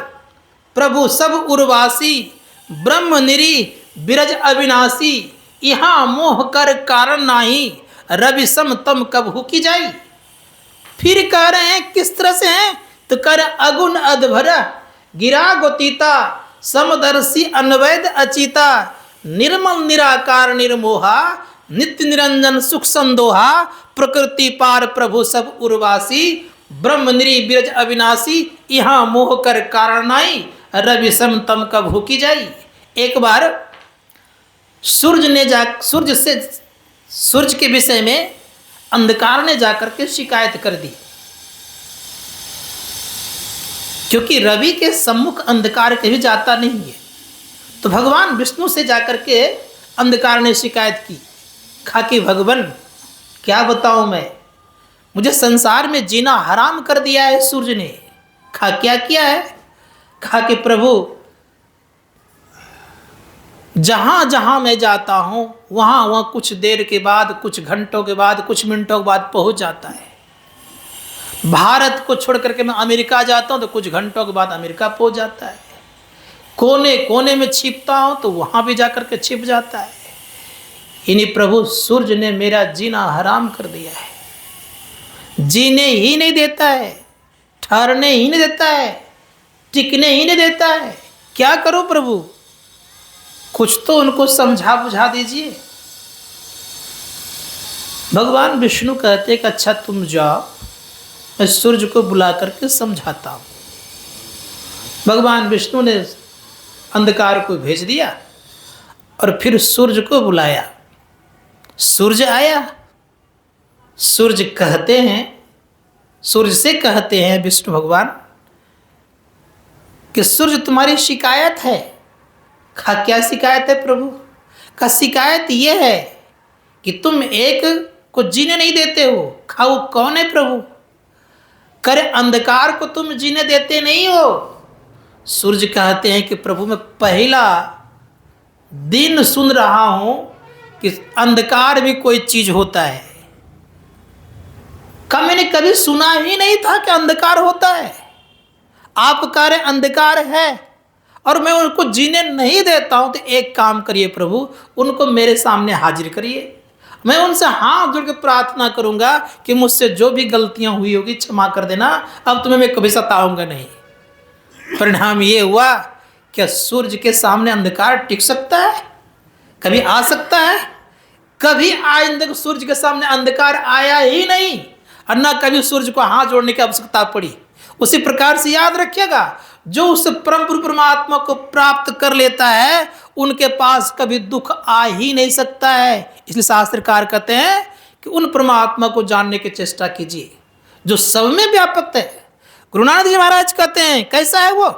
प्रभु सब उर्वासी, ब्रह्म निरी बिरज अविनाशी, यहाँ मोह कर कारण नाही, रवि सम तम कबहू की जाई। फिर कह रहे हैं किस तरह से हैं? तो कह रहे अगुण अधभर गिरा गोतीता, समदर्शी अनवैध अचिता, निर्मल निराकार निर्मोहा, नित्य निरंजन सुख संदोहा, प्रकृति पार प्रभु सब उर्वासी, ब्रह्म निरी बिरज अविनाशी, यहाँ मोह कर कारण नाई, रवि सम तम कबहू की जाई। एक बार सूरज के विषय में अंधकार ने जाकर के शिकायत कर दी, क्योंकि रवि के सम्मुख अंधकार कभी जाता नहीं है। तो भगवान विष्णु से जाकर के अंधकार ने शिकायत की, कहा कि भगवान क्या बताऊं मैं, मुझे संसार में जीना हराम कर दिया है सूर्य ने। कहा क्या किया है? कहा कि प्रभु जहां जहां मैं जाता हूं वहां वहां कुछ देर के बाद, कुछ घंटों के बाद, कुछ मिनटों के बाद पहुंच जाता है। भारत को छोड़ करके मैं अमेरिका जाता हूं तो कुछ घंटों के बाद अमेरिका पहुंच जाता है। कोने कोने में छिपता हूं तो वहां भी जाकर के छिप जाता है। इन्हीं प्रभु सूर्य ने मेरा जीना हराम कर दिया है। जीने ही नहीं देता है, ठहरने ही नहीं देता है, टिकने ही नहीं देता है। क्या करूं प्रभु? कुछ तो उनको समझा बुझा दीजिए। भगवान विष्णु कहते कि अच्छा तुम जाओ, मैं सूर्य को बुला करके समझाता हूं। भगवान विष्णु ने अंधकार को भेज दिया और फिर सूर्य को बुलाया। सूर्य आया। सूर्य कहते हैं, सूर्य से कहते हैं विष्णु भगवान कि सूर्य तुम्हारी शिकायत है। कहा क्या शिकायत है प्रभु? का शिकायत यह है कि तुम एक को जीने नहीं देते हो। कहा वो कौन है प्रभु? करे अंधकार को तुम जीने देते नहीं हो। सूर्य कहते हैं कि प्रभु मैं पहला दिन सुन रहा हूं कि अंधकार भी कोई चीज होता है। का मैंने कभी सुना ही नहीं था कि अंधकार होता है। आप कह रहे अंधकार है और मैं उनको जीने नहीं देता हूं। तो एक काम करिए प्रभु, उनको मेरे सामने हाजिर करिए। मैं उनसे हाथ जोड़ के प्रार्थना करूंगा कि मुझसे जो भी गलतियां हुई होगी क्षमा कर देना, अब तुम्हें मैं कभी सताऊंगा नहीं। परिणाम ये हुआ कि सूर्य के सामने अंधकार टिक सकता है? कभी आ सकता है? कभी आज तक सूर्य के सामने अंधकार आया ही नहीं और न कभी सूर्य को हाथ जोड़ने की आवश्यकता पड़ी। उसी प्रकार से याद रखिएगा, जो उस परम परमात्मा को प्राप्त कर लेता है उनके पास कभी दुख आ ही नहीं सकता है। इसलिए शास्त्रकार कहते हैं कि उन परमात्मा को जानने की चेष्टा कीजिए जो सब में व्यापक है। गुरु नानक जी महाराज कहते हैं कैसा है वो?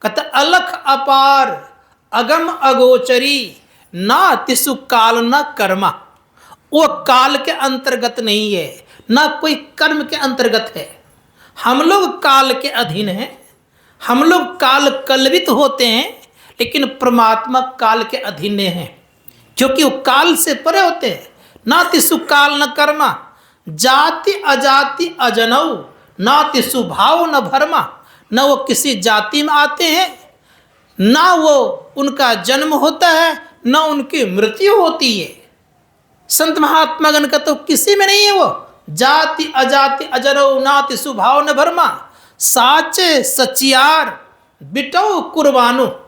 कहते अलख अपार अगम अगोचरी, ना तिसु काल न कर्मा। वो काल के अंतर्गत नहीं है, ना कोई कर्म के अंतर्गत है। हम लोग काल के अधीन हैं, हम लोग काल कल्पित होते हैं, लेकिन परमात्मा काल के अधीन हैं क्योंकि वो काल से परे होते हैं। ना तिसु काल न कर्मा, जाति अजाति अजनऊ, ना तिसु भाव न भरमा। न वो किसी जाति में आते हैं, ना वो उनका जन्म होता है, ना उनकी मृत्यु होती है। संत महात्मा गण का तो किसी में नहीं है वो। जाति अजाति अजनऊ, ना तिसु भाव न भरमा, साचे सचियार बिटो कुर्बानो।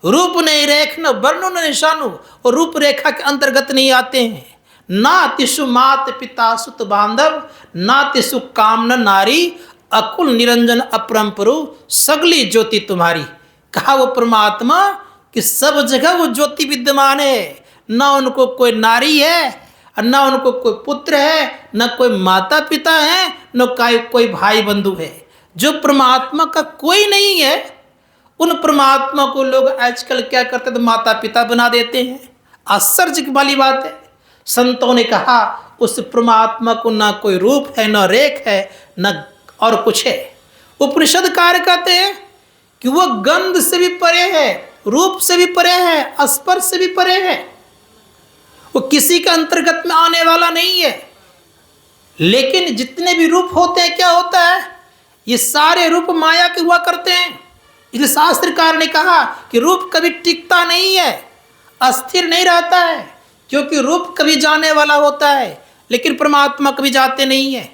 रूप नहीं रेख न वर्णो न निशानु, और रूप रेखा के अंतर्गत नहीं आते हैं, नातिषु मात पिता सुत बांधव, नातिषु कामन नारी, अकुल निरंजन अपरंपरु, सगली ज्योति तुम्हारी। कहा वो परमात्मा कि सब जगह वो ज्योति विद्यमान है, ना उनको कोई नारी है, न उनको कोई पुत्र है, न कोई माता पिता है, न कोई भाई बंधु है। जो परमात्मा का कोई नहीं है, उन परमात्मा को लोग आजकल क्या करते हैं, तो माता पिता बना देते हैं। आश्चर्य वाली बात है। संतों ने कहा उस परमात्मा को ना कोई रूप है, न रेख है, न और कुछ है। उपनिषद कार्य कहते हैं कि वह गंध से भी परे है, रूप से भी परे है, स्पर्श से भी परे है। वो किसी के अंतर्गत में आने वाला नहीं है। लेकिन जितने भी रूप होते हैं, क्या होता है, ये सारे रूप माया के हुआ करते हैं। इसलिए शास्त्रकार ने कहा कि रूप कभी टिकता नहीं है, अस्थिर नहीं रहता है, क्योंकि रूप कभी जाने वाला होता है, लेकिन परमात्मा कभी जाते नहीं है।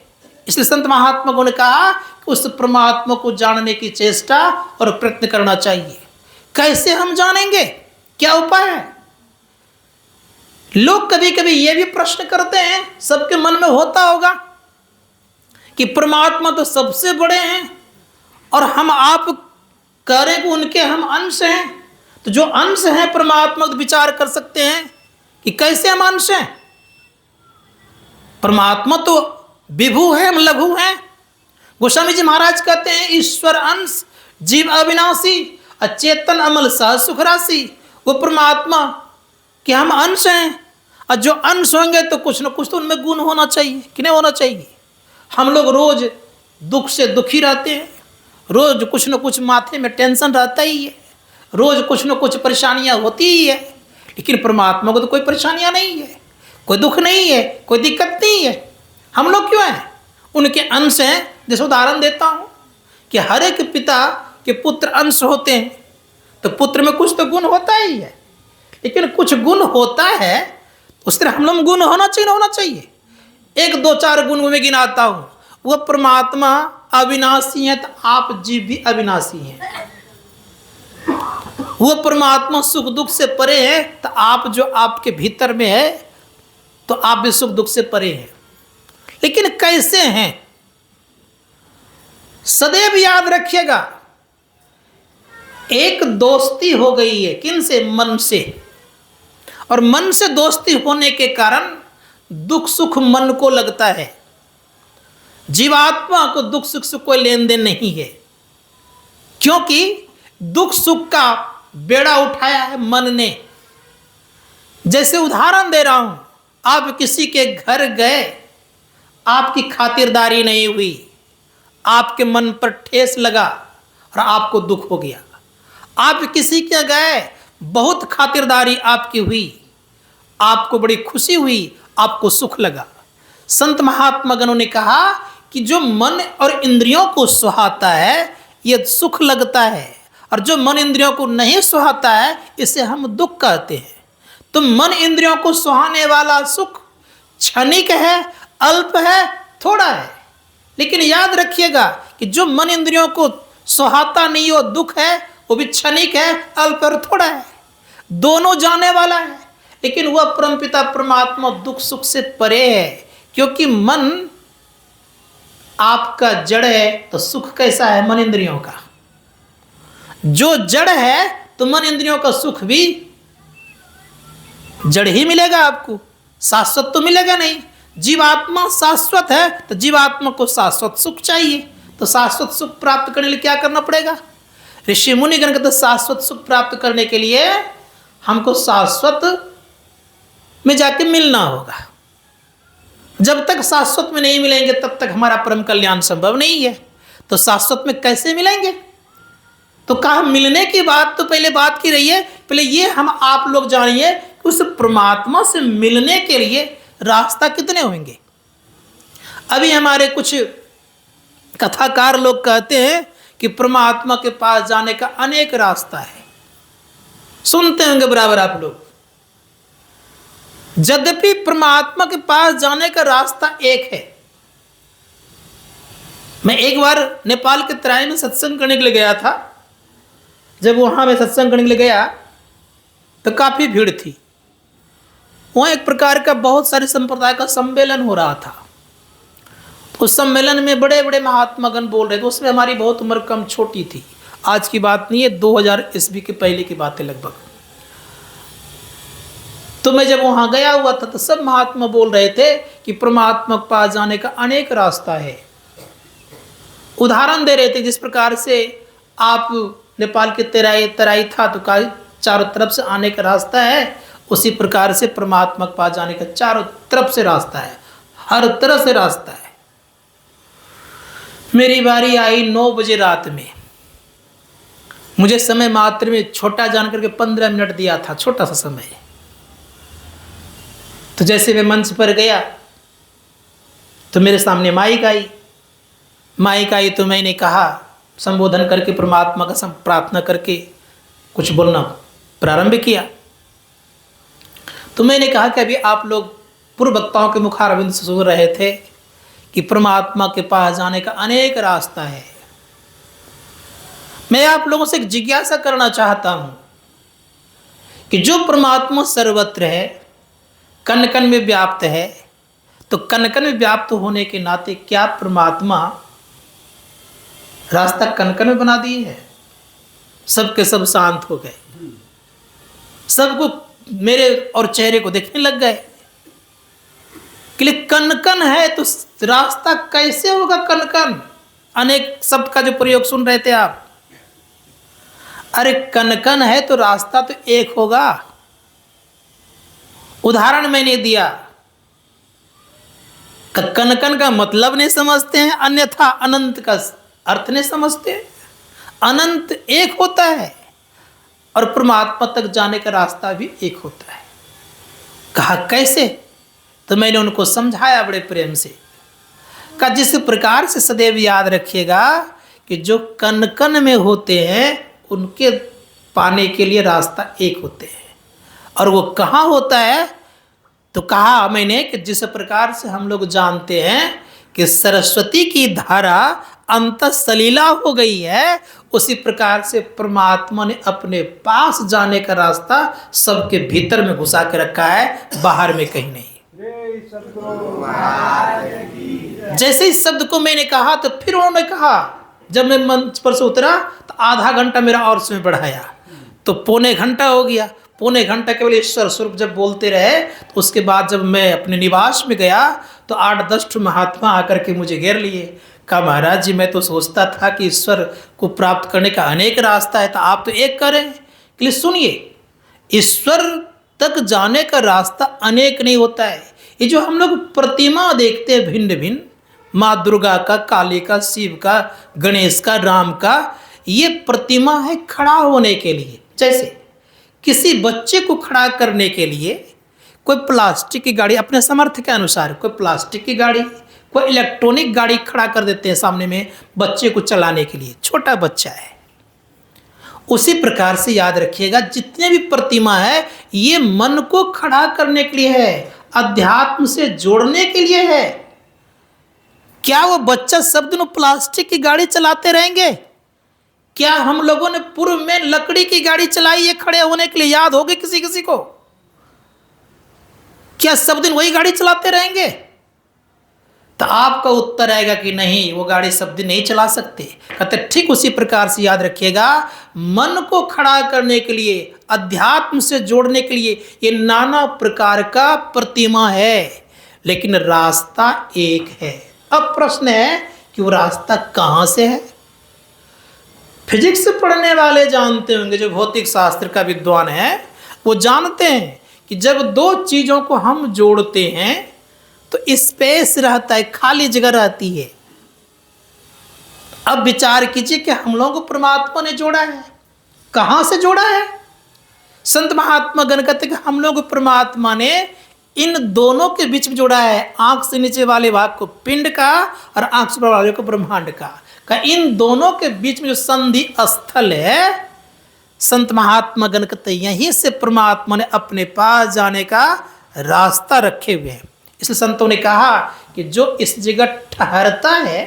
इसलिए संत महात्मा ने कहा कि उस परमात्मा को जानने की चेष्टा और प्रयत्न करना चाहिए। कैसे हम जानेंगे, क्या उपाय है? लोग कभी कभी ये भी प्रश्न करते हैं, सबके मन में होता होगा कि परमात्मा तो सबसे बड़े हैं और हम आप कह रहे हैं कि उनके हम अंश हैं। तो जो अंश हैं परमात्मा तो विचार कर सकते हैं कि कैसे हम अंश हैं। परमात्मा तो विभु है, हम लघु हैं। गोस्वामी जी महाराज कहते हैं ईश्वर अंश जीव अविनाशी, अचेतन अमल सह सुख राशि। वो परमात्मा कि हम अंश हैं, और जो अंश होंगे तो कुछ न कुछ तो उनमें गुण होना चाहिए कि नहीं होना चाहिए। हम लोग रोज दुख से दुखी रहते हैं, रोज कुछ न कुछ माथे में टेंशन रहता ही है, रोज कुछ न कुछ परेशानियां होती ही है। लेकिन परमात्मा को तो कोई परेशानियां नहीं है, कोई दुख नहीं है, कोई दिक्कत नहीं है। हम लोग क्यों हैं? उनके अंश हैं। जैसे उदाहरण देता हूँ कि हर एक पिता के पुत्र अंश होते हैं, तो पुत्र में कुछ तो गुण होता ही है, लेकिन कुछ गुण होता है उस तरह हम लोग गुण होना चाहिए, होना चाहिए। एक दो चार गुण में गिनाता हूँ। वह परमात्मा अविनाशी है, तो आप जीव भी अविनाशी हैं। वह परमात्मा सुख दुख से परे है, तो आप जो आपके भीतर में है तो आप भी सुख दुख से परे हैं। लेकिन कैसे हैं? सदैव याद रखिएगा, एक दोस्ती हो गई है किन से? मन से। और मन से दोस्ती होने के कारण दुख सुख मन को लगता है। जीवात्मा को दुख सुख से कोई लेन देन नहीं है, क्योंकि दुख सुख का बेड़ा उठाया है मन ने। जैसे उदाहरण दे रहा हूं, आप किसी के घर गए, आपकी खातिरदारी नहीं हुई, आपके मन पर ठेस लगा और आपको दुख हो गया। आप किसी के गए, बहुत खातिरदारी आपकी हुई, आपको बड़ी खुशी हुई, आपको सुख लगा। संत महात्मा गणों ने कहा कि जो मन और इंद्रियों को सुहाता है यह सुख लगता है, और जो मन इंद्रियों को नहीं सुहाता है इसे हम दुख कहते हैं। तो मन इंद्रियों को सुहाने वाला सुख क्षणिक है, अल्प है, थोड़ा है। लेकिन याद रखिएगा कि जो मन इंद्रियों को सुहाता नहीं हो दुख है, वो भी क्षणिक है, अल्प और थोड़ा है, दोनों जाने वाला है। लेकिन वह परमपिता परमात्मा दुख सुख से परे है, क्योंकि मन आपका जड़ है तो सुख कैसा है? मन इंद्रियों का। जो जड़ है तो मन इंद्रियों का सुख भी जड़ ही मिलेगा आपको, शाश्वत तो मिलेगा नहीं। जीवात्मा शाश्वत है तो जीवात्मा को शाश्वत सुख चाहिए, तो शाश्वत सुख प्राप्त करने के लिए क्या करना पड़ेगा? ऋषि मुनिगण कहते शाश्वत सुख प्राप्त करने के लिए हमको शाश्वत में जाके मिलना होगा। जब तक शाश्वत में नहीं मिलेंगे तब तक हमारा परम कल्याण संभव नहीं है। तो शाश्वत में कैसे मिलेंगे? तो कहा मिलने की बात तो पहले बात की रही है, पहले ये हम आप लोग जानिए कि उस परमात्मा से मिलने के लिए रास्ता कितने होंगे। अभी हमारे कुछ कथाकार लोग कहते हैं कि परमात्मा के पास जाने का अनेक रास्ता है। सुनते होंगे बराबर आप लोग। यद्यपि परमात्मा के पास जाने का रास्ता एक है। मैं एक बार नेपाल के तराई में सत्संग करने के लिए गया था। जब वहां मैं सत्संग करने के लिए गया तो काफी भीड़ थी। वहाँ एक प्रकार का बहुत सारे संप्रदाय का सम्मेलन हो रहा था। उस सम्मेलन में बड़े बड़े महात्मागण बोल रहे थे। उसमें हमारी बहुत उम्र कम छोटी थी, आज की बात नहीं है, 2000 ईस्वी के पहले की बात है लगभग। तो मैं जब वहाँ गया हुआ था तो सब महात्मा बोल रहे थे कि परमात्मा के पास जाने का अनेक रास्ता है। उदाहरण दे रहे थे, जिस प्रकार से आप नेपाल के तराई था तो का चारों तरफ से आने का रास्ता है, उसी प्रकार से परमात्मा के पास जाने का चारों तरफ से रास्ता है, हर तरह से रास्ता है। मेरी बारी आई 9 बजे रात में। मुझे समय मात्र में छोटा जान करके 15 मिनट दिया था, छोटा सा समय। तो जैसे मैं मंच पर गया तो मेरे सामने माइक आई तो मैंने कहा, संबोधन करके परमात्मा का प्रार्थना करके कुछ बोलना प्रारंभ किया। तो मैंने कहा कि अभी आप लोग पूर्व वक्ताओं के मुखारविंद से सुन रहे थे कि परमात्मा के पास जाने का अनेक रास्ता है। मैं आप लोगों से एक जिज्ञासा करना चाहता हूं कि जो परमात्मा सर्वत्र है, कण कण में व्याप्त है, तो कण कण में व्याप्त होने के नाते क्या परमात्मा रास्ता कण कण में बना दिए है? सबके सब शांत हो गए, सबको मेरे और चेहरे को देखने लग गए कि कण कण है तो रास्ता कैसे होगा? कण कण अनेक शब्द का जो प्रयोग सुन रहे थे आप, अरे कण कण है तो रास्ता तो एक होगा। उदाहरण मैंने दिया, कण कण का मतलब नहीं समझते हैं, अन्यथा अनंत का अर्थ नहीं समझते। अनंत एक होता है और परमात्मा तक जाने का रास्ता भी एक होता है। कहा कैसे? तो मैंने उनको समझाया बड़े प्रेम से। कहा जिस प्रकार से सदैव याद रखिएगा कि जो कण कण में होते हैं उनके पाने के लिए रास्ता एक होते हैं। और वो कहाँ होता है? तो कहा मैंने कि जिस प्रकार से हम लोग जानते हैं कि सरस्वती की धारा अंत सलीला हो गई है, उसी प्रकार से परमात्मा ने अपने पास जाने का रास्ता सबके भीतर में घुसा के रखा है, बाहर में कहीं नहीं। जैसे इस शब्द को मैंने कहा तो फिर उन्होंने कहा, जब मैं मंच पर से उतरा तो आधा घंटा मेरा और समय बढ़ाया, तो पौने घंटा हो गया। पौने घंटा केवल ईश्वर स्वरूप जब बोलते रहे, तो उसके बाद जब मैं अपने निवास में गया तो 8-10 महात्मा आकर के मुझे घेर लिए। कहा महाराज जी, मैं तो सोचता था कि ईश्वर को प्राप्त करने का अनेक रास्ता है, तो आप तो एक करें। इसलिए सुनिए, ईश्वर तक जाने का रास्ता अनेक नहीं होता है। ये जो हम लोग प्रतिमा देखते हैं भिन्न भिन्न, माँ दुर्गा का, काली का, शिव का, गणेश का, राम का, ये प्रतिमा है खड़ा होने के लिए। जैसे किसी बच्चे को खड़ा करने के लिए कोई प्लास्टिक की गाड़ी अपने सामर्थ्य के अनुसार, कोई प्लास्टिक की गाड़ी, कोई इलेक्ट्रॉनिक गाड़ी खड़ा कर देते हैं सामने में बच्चे को चलाने के लिए, छोटा बच्चा है। उसी प्रकार से याद रखिएगा, जितने भी प्रतिमा है ये मन को खड़ा करने के लिए है, अध्यात्म से जोड़ने के लिए है। क्या वो बच्चा सब दिन प्लास्टिक की गाड़ी चलाते रहेंगे? क्या हम लोगों ने पूर्व में लकड़ी की गाड़ी चलाई है खड़े होने के लिए? याद होगी किसी किसी को? क्या सब दिन वही गाड़ी चलाते रहेंगे? तो आपका उत्तर आएगा कि नहीं, वो गाड़ी सब दिन नहीं चला सकते। कहते ठीक उसी प्रकार से याद रखिएगा, मन को खड़ा करने के लिए, अध्यात्म से जोड़ने के लिए ये नाना प्रकार का प्रतिमा है, लेकिन रास्ता एक है। अब प्रश्न है कि वो रास्ता कहाँ से है? फिजिक्स पढ़ने वाले जानते होंगे, जो भौतिक शास्त्र का विद्वान है वो जानते हैं कि जब दो चीज़ों को हम जोड़ते हैं तो स्पेस रहता है, खाली जगह रहती है। अब विचार कीजिए कि हम लोगों को परमात्मा ने जोड़ा है, कहाँ से जोड़ा है? संत महात्मा गण कहते कि हम लोग परमात्मा ने इन दोनों के बीच में जोड़ा है। आंख से नीचे वाले भाग को पिंड का और आंख से ऊपर वाले को ब्रह्मांड का इन दोनों के बीच में जो संधि स्थल है, संत महात्मा गण कहते यहीं से परमात्मा ने अपने पास जाने का रास्ता रखे हुए हैं। इसलिए संतों ने कहा कि जो इस जगह ठहरता है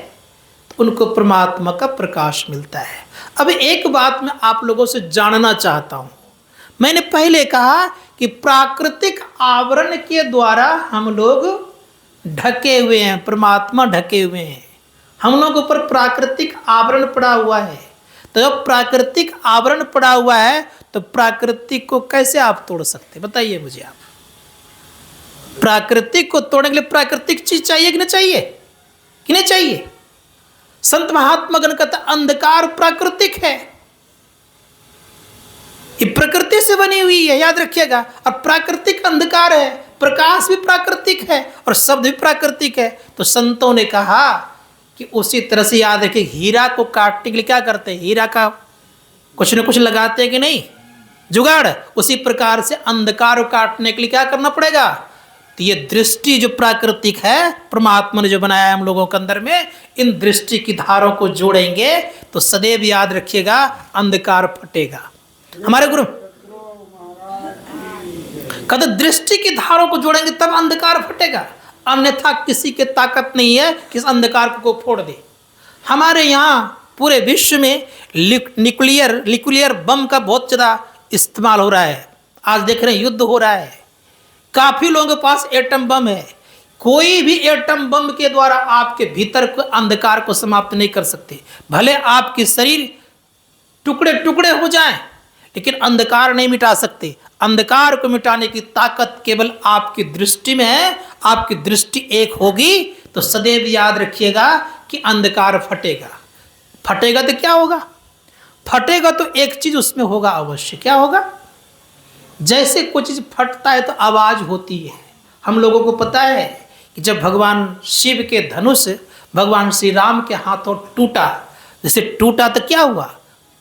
तो उनको परमात्मा का प्रकाश मिलता है। अब एक बात मैं आप लोगों से जानना चाहता हूँ। मैंने पहले कहा कि प्राकृतिक आवरण के द्वारा हम लोग ढके हुए हैं, परमात्मा ढके हुए हैं, हम लोगों पर प्राकृतिक आवरण पड़ा हुआ है। तो जब प्राकृतिक आवरण पड़ा हुआ है तो प्राकृतिक को कैसे आप तोड़ सकते, बताइए मुझे आप। प्राकृतिक को तोड़ने के लिए प्राकृतिक चीज चाहिए कि नहीं चाहिए, कि नहीं चाहिए? संत महात्मा गण कहता अंधकार प्राकृतिक है, ये प्रकृति से बनी हुई है, याद रखिएगा। और प्राकृतिक अंधकार है, प्रकाश भी प्राकृतिक है और शब्द भी प्राकृतिक है। तो संतों ने कहा कि उसी तरह से याद रखिए, हीरा को काटने के लिए क्या करते हैं, हीरा का कुछ न कुछ लगाते हैं कि नहीं, जुगाड़। उसी प्रकार से अंधकार को काटने के लिए क्या करना पड़ेगा। तो ये दृष्टि जो प्राकृतिक है, परमात्मा ने जो बनाया है हम लोगों के अंदर में, इन दृष्टि की धारों को जोड़ेंगे तो सदैव याद रखिएगा अंधकार फटेगा। हमारे गुरु कहते दृष्टि की धारों को जोड़ेंगे तब अंधकार फटेगा, अन्यथा किसी के ताकत नहीं है कि इस अंधकार को फोड़ दे। हमारे यहाँ पूरे विश्व में न्यूक्लियर बम का बहुत ज़्यादा इस्तेमाल हो रहा है। आज देख रहे हैं युद्ध हो रहा है, काफ़ी लोगों के पास एटम बम है। कोई भी एटम बम के द्वारा आपके भीतर को अंधकार को समाप्त नहीं कर सकते। भले आपके शरीर टुकड़े टुकड़े हो जाएं, लेकिन अंधकार नहीं मिटा सकते। अंधकार को मिटाने की ताकत केवल आपकी दृष्टि में है। आपकी दृष्टि एक होगी तो सदैव याद रखिएगा कि अंधकार फटेगा। फटेगा तो क्या होगा, फटेगा तो एक चीज उसमें होगा अवश्य। क्या होगा, जैसे कोई चीज फटता है तो आवाज होती है। हम लोगों को पता है कि जब भगवान शिव के धनुष भगवान श्री राम के हाथों टूटा, जैसे टूटा तो क्या हुआ,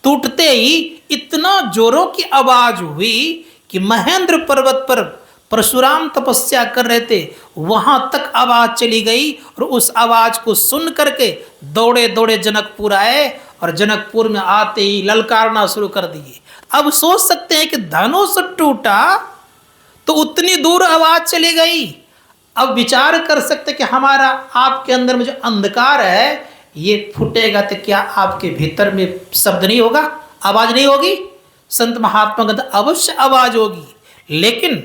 टूटते ही इतना जोरों की आवाज हुई कि महेंद्र पर्वत पर परशुराम तपस्या कर रहे थे, वहां तक आवाज चली गई। और उस आवाज को सुन करके दौड़े दौड़े जनकपुर आए और जनकपुर में आते ही ललकारना शुरू कर दिए। अब सोच सकते हैं कि धनुष टूटा तो उतनी दूर आवाज चली गई। अब विचार कर सकते कि हमारा आपके अंदर में जो अंधकार है ये फूटेगा तो क्या आपके भीतर में शब्द नहीं होगा, आवाज नहीं होगी? संत महात्मा कहते अवश्य आवाज होगी, लेकिन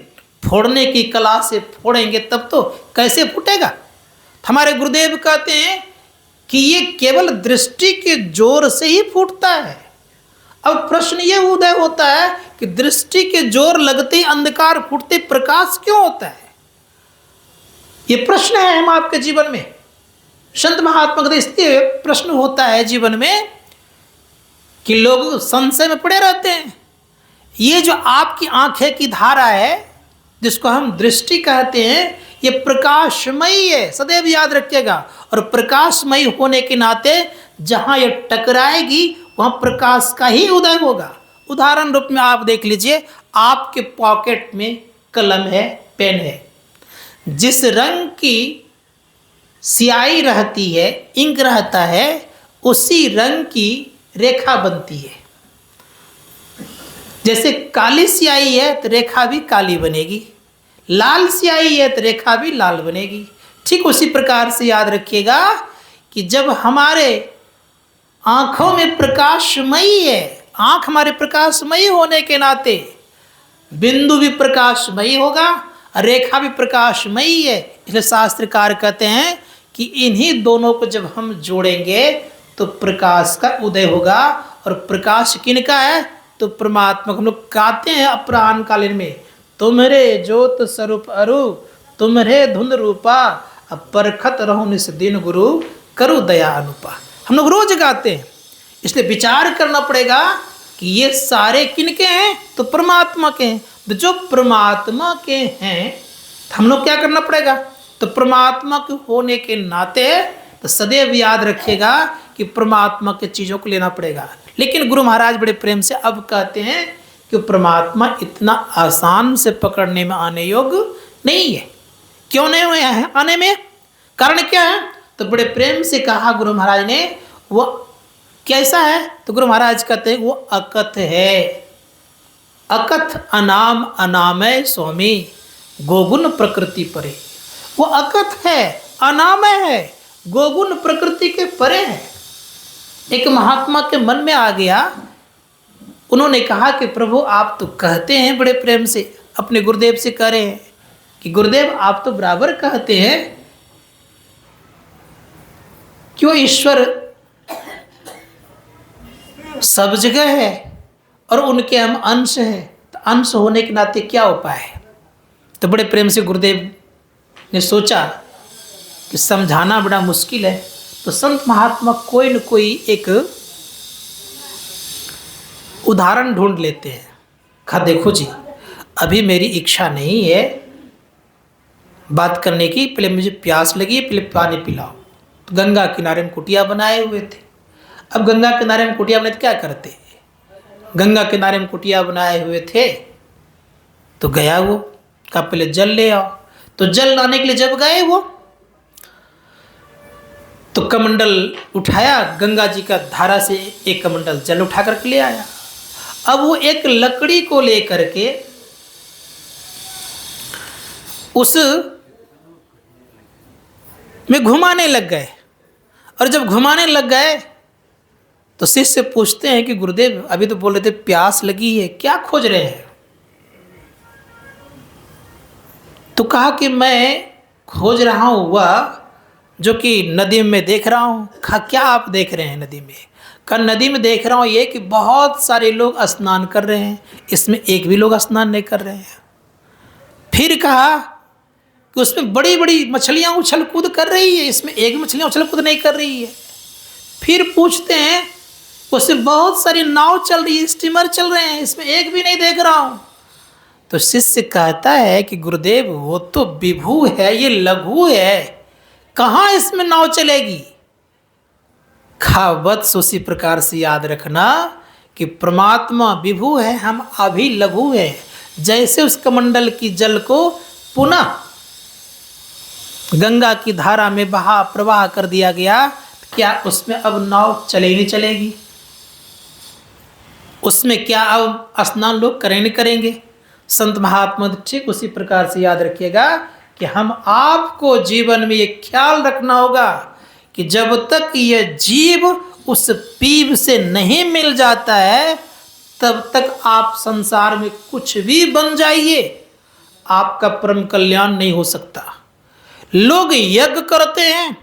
फोड़ने की कला से फोड़ेंगे तब तो कैसे फूटेगा। हमारे गुरुदेव कहते हैं कि ये केवल दृष्टि के जोर से ही फूटता है। अब प्रश्न ये उदय होता है कि दृष्टि के जोर लगते ही अंधकार फूटते प्रकाश क्यों होता है? ये प्रश्न है हम आपके जीवन में। संत महात्मा कहते इसलिए प्रश्न होता है जीवन में कि लोग संशय में पड़े रहते हैं। ये जो आपकी आंखें की धारा है जिसको हम दृष्टि कहते हैं, ये प्रकाशमयी है, सदैव याद रखिएगा। और प्रकाशमयी होने के नाते जहां ये टकराएगी वहां प्रकाश का ही उदय होगा। उदाहरण रूप में आप देख लीजिए, आपके पॉकेट में कलम है, पेन है, जिस रंग की स्याही रहती है, इंक रहता है, उसी रंग की रेखा बनती है। जैसे काली स्याही है तो रेखा भी काली बनेगी, लाल स्याही है तो रेखा भी लाल बनेगी। ठीक उसी प्रकार से याद रखिएगा कि जब हमारे आंखों में प्रकाशमयी है, आंख हमारे प्रकाशमयी होने के नाते बिंदु भी प्रकाशमयी होगा, रेखा भी प्रकाशमयी है। इसलिए शास्त्रकार कहते हैं कि इन्हीं दोनों को जब हम जोड़ेंगे तो प्रकाश का उदय होगा। और प्रकाश किनका है, तो परमात्मा। हम लोग गाते हैं अपराह्न कालीन में, तुम्हारे ज्योत स्वरूप अरु तुम्हारे धुंध रूपा, अब परखत रहो निस दिन गुरु करो दया अनुपा। हम लोग रोज गाते हैं। इसलिए विचार करना पड़ेगा कि ये सारे किनके हैं, तो परमात्मा के हैं। तो जो परमात्मा के हैं तो हम लोग क्या करना पड़ेगा, तो परमात्मा के होने के नाते तो सदैव याद रखिएगा कि परमात्मा के चीज़ों को लेना पड़ेगा। लेकिन गुरु महाराज बड़े प्रेम से अब कहते हैं कि परमात्मा इतना आसान से पकड़ने में आने योग्य नहीं है। क्यों नहीं हुए हैं आने में, कारण क्या है, तो बड़े प्रेम से कहा गुरु महाराज ने। वो कैसा है, तो गुरु महाराज कहते हैं वो अकथ है। अकथ अनाम अनामय स्वामी गोगुण प्रकृति परे। वो अकथ है, अनामय है, गोगुण प्रकृति के परे है। एक महात्मा के मन में आ गया, उन्होंने कहा कि प्रभु आप तो कहते हैं बड़े प्रेम से अपने गुरुदेव से कह रहे हैं कि गुरुदेव आप तो बराबर कहते हैं कि वो ईश्वर सब जगह है और उनके हम अंश हैं, तो अंश होने के नाते क्या उपाय है। तो बड़े प्रेम से गुरुदेव ने सोचा कि समझाना बड़ा मुश्किल है, तो संत महात्मा कोई न कोई एक उदाहरण ढूंढ लेते हैं। कहा देखो जी, अभी मेरी इच्छा नहीं है बात करने की, पहले मुझे प्यास लगी है, पहले पानी पिलाओ। तो गंगा किनारे में कुटिया बनाए हुए थे। अब गंगा किनारे में कुटिया बनाए तो क्या करते, गंगा किनारे में कुटिया बनाए हुए थे तो गया वो, कहा पहले जल ले आओ। तो जल लाने के लिए जब गए वो, तो कमंडल उठाया, गंगा जी का धारा से एक कमंडल जल उठा करके ले आया। अब वो एक लकड़ी को लेकर के उस में घुमाने लग गए, और जब घुमाने लग गए तो शिष्य पूछते हैं कि गुरुदेव अभी तो बोल रहे थे प्यास लगी है, क्या खोज रहे हैं। तो कहा कि मैं खोज रहा हूँ वह जो कि नदी में देख रहा हूँ। कहा क्या आप देख रहे हैं नदी में। कहा नदी में देख रहा हूँ ये कि बहुत सारे लोग स्नान कर रहे हैं, इसमें एक भी लोग स्नान नहीं कर रहे हैं। फिर कहा कि उसमें बड़ी बड़ी मछलियाँ उछल कूद कर रही है, इसमें एक मछलियाँ उछल कूद नहीं कर रही है। फिर पूछते हैं उसमें बहुत सारी नाव चल रही है, स्टीमर चल रहे हैं, इसमें एक भी नहीं देख रहा हूँ। तो शिष्य कहता है कि गुरुदेव वो तो विभू है, ये लघु है, कहाँ इसमें नाव चलेगी। वत्स उसी प्रकार से याद रखना कि परमात्मा विभू है, हम अभी लघु है। जैसे उस कमंडल की जल को पुनः गंगा की धारा में बहा प्रवाह कर दिया गया, क्या उसमें अब नाव चले नहीं चलेगी, उसमें क्या अब स्नान लोग करेंगे। संत महात्मा ठीक उसी प्रकार से याद रखिएगा कि हम आपको जीवन में ये ख्याल रखना होगा कि जब तक ये जीव उस पीप से नहीं मिल जाता है तब तक आप संसार में कुछ भी बन जाइए, आपका परम कल्याण नहीं हो सकता। लोग यज्ञ करते हैं,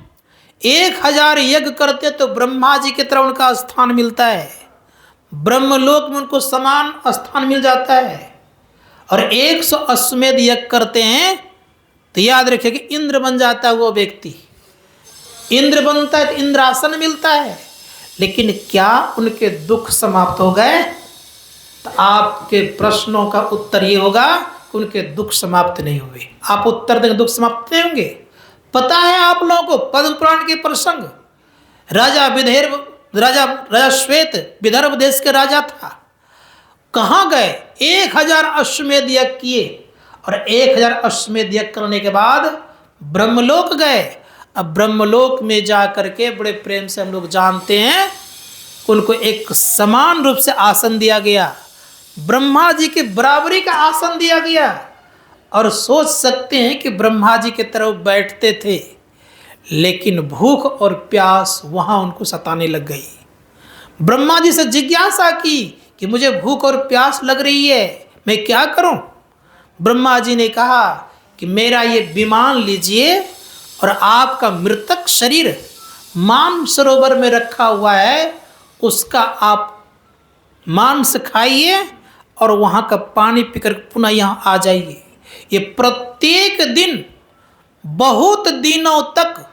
1000 यज्ञ करते तो ब्रह्मा जी की तरह उनका स्थान मिलता है, ब्रह्मलोक में उनको समान स्थान मिल जाता है। और 100 अश्वमेध यज्ञ करते हैं तो याद रखिए कि इंद्र बन जाता है वो व्यक्ति, इंद्र बनता है तो इंद्रासन मिलता है। लेकिन क्या उनके दुख समाप्त हो गए। तो आपके प्रश्नों का उत्तर ये होगा कि उनके दुख समाप्त नहीं हुए। आप उत्तर देंगे दुख समाप्त नहीं होंगे। पता है आप लोगों को पद्म पुराण के प्रसंग, राजा श्वेत विदर्भ देश के राजा था, कहाँ गए 1000 अश्वमेध यज्ञ किए और 1000 अश्वमेध यज्ञ करने के बाद ब्रह्मलोक गए। अब ब्रह्मलोक में जा करके बड़े प्रेम से हम लोग जानते हैं उनको एक समान रूप से आसन दिया गया, ब्रह्मा जी की बराबरी का आसन दिया गया। और सोच सकते हैं कि ब्रह्मा जी की तरफ बैठते थे, लेकिन भूख और प्यास वहाँ उनको सताने लग गई। ब्रह्मा जी से जिज्ञासा की कि मुझे भूख और प्यास लग रही है, मैं क्या करूं। ब्रह्मा जी ने कहा कि मेरा ये विमान लीजिए और आपका मृतक शरीर मानस सरोवर में रखा हुआ है, उसका आप मांस खाइए और वहाँ का पानी पीकर पुनः यहाँ आ जाइए। ये प्रत्येक दिन बहुत दिनों तक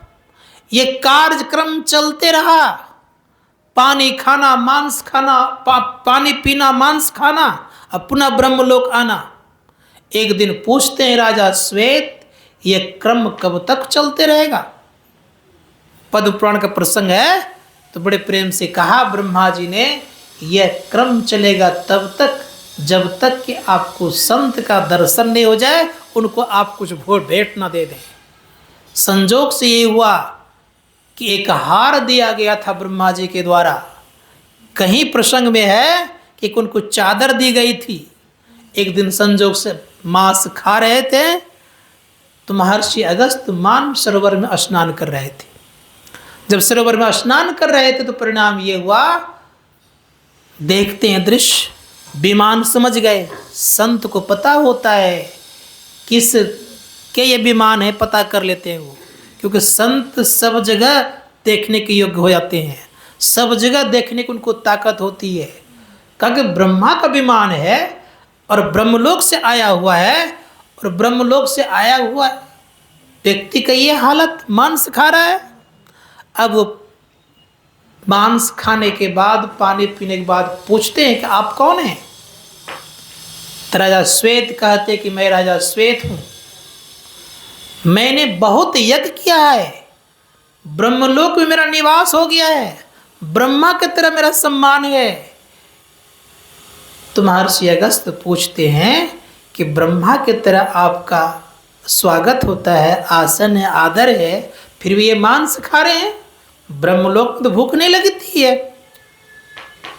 ये कार्यक्रम चलते रहा, पानी खाना मांस खाना, पानी पीना मांस खाना, अब पुनः ब्रह्मलोक आना। एक दिन पूछते हैं राजा श्वेत ये क्रम कब तक चलते रहेगा। पद्म पुराण का प्रसंग है तो बड़े प्रेम से कहा ब्रह्मा जी ने, यह क्रम चलेगा तब तक जब तक कि आपको संत का दर्शन नहीं हो जाए, उनको आप कुछ भोट भेंट ना दे दें। संजोग से ये हुआ कि एक हार दिया गया था ब्रह्मा जी के द्वारा। कहीं प्रसंग में है कि उनको चादर दी गई थी। एक दिन संजोग से मांस खा रहे थे तो महर्षि अगस्त्य मान सरोवर में स्नान कर रहे थे। जब सरोवर में स्नान कर रहे थे तो परिणाम ये हुआ, देखते हैं दृश्य, विमान समझ गए, संत को पता होता है किस के ये विमान है, पता कर लेते हैं वो, क्योंकि संत सब जगह देखने के योग्य हो जाते हैं, सब जगह देखने की उनको ताकत होती है। क्योंकि ब्रह्मा का विमान है और ब्रह्मलोक से आया हुआ है, और ब्रह्मलोक से आया हुआ व्यक्ति का ये हालत, मांस खा रहा है। अब वो मांस खाने के बाद, पानी पीने के बाद पूछते हैं कि आप कौन हैं? तो राजा श्वेत कहते कि मैं राजा श्वेत हूं, मैंने बहुत यज्ञ किया है, ब्रह्मलोक में मेरा निवास हो गया है, ब्रह्मा की तरह मेरा सम्मान है। तो महर्षि अगस्त्य पूछते हैं कि ब्रह्मा की तरह आपका स्वागत होता है, आसन है, आदर है, फिर भी ये मांस खा रहे हैं, ब्रह्मलोक में तो भूख नहीं लगती है।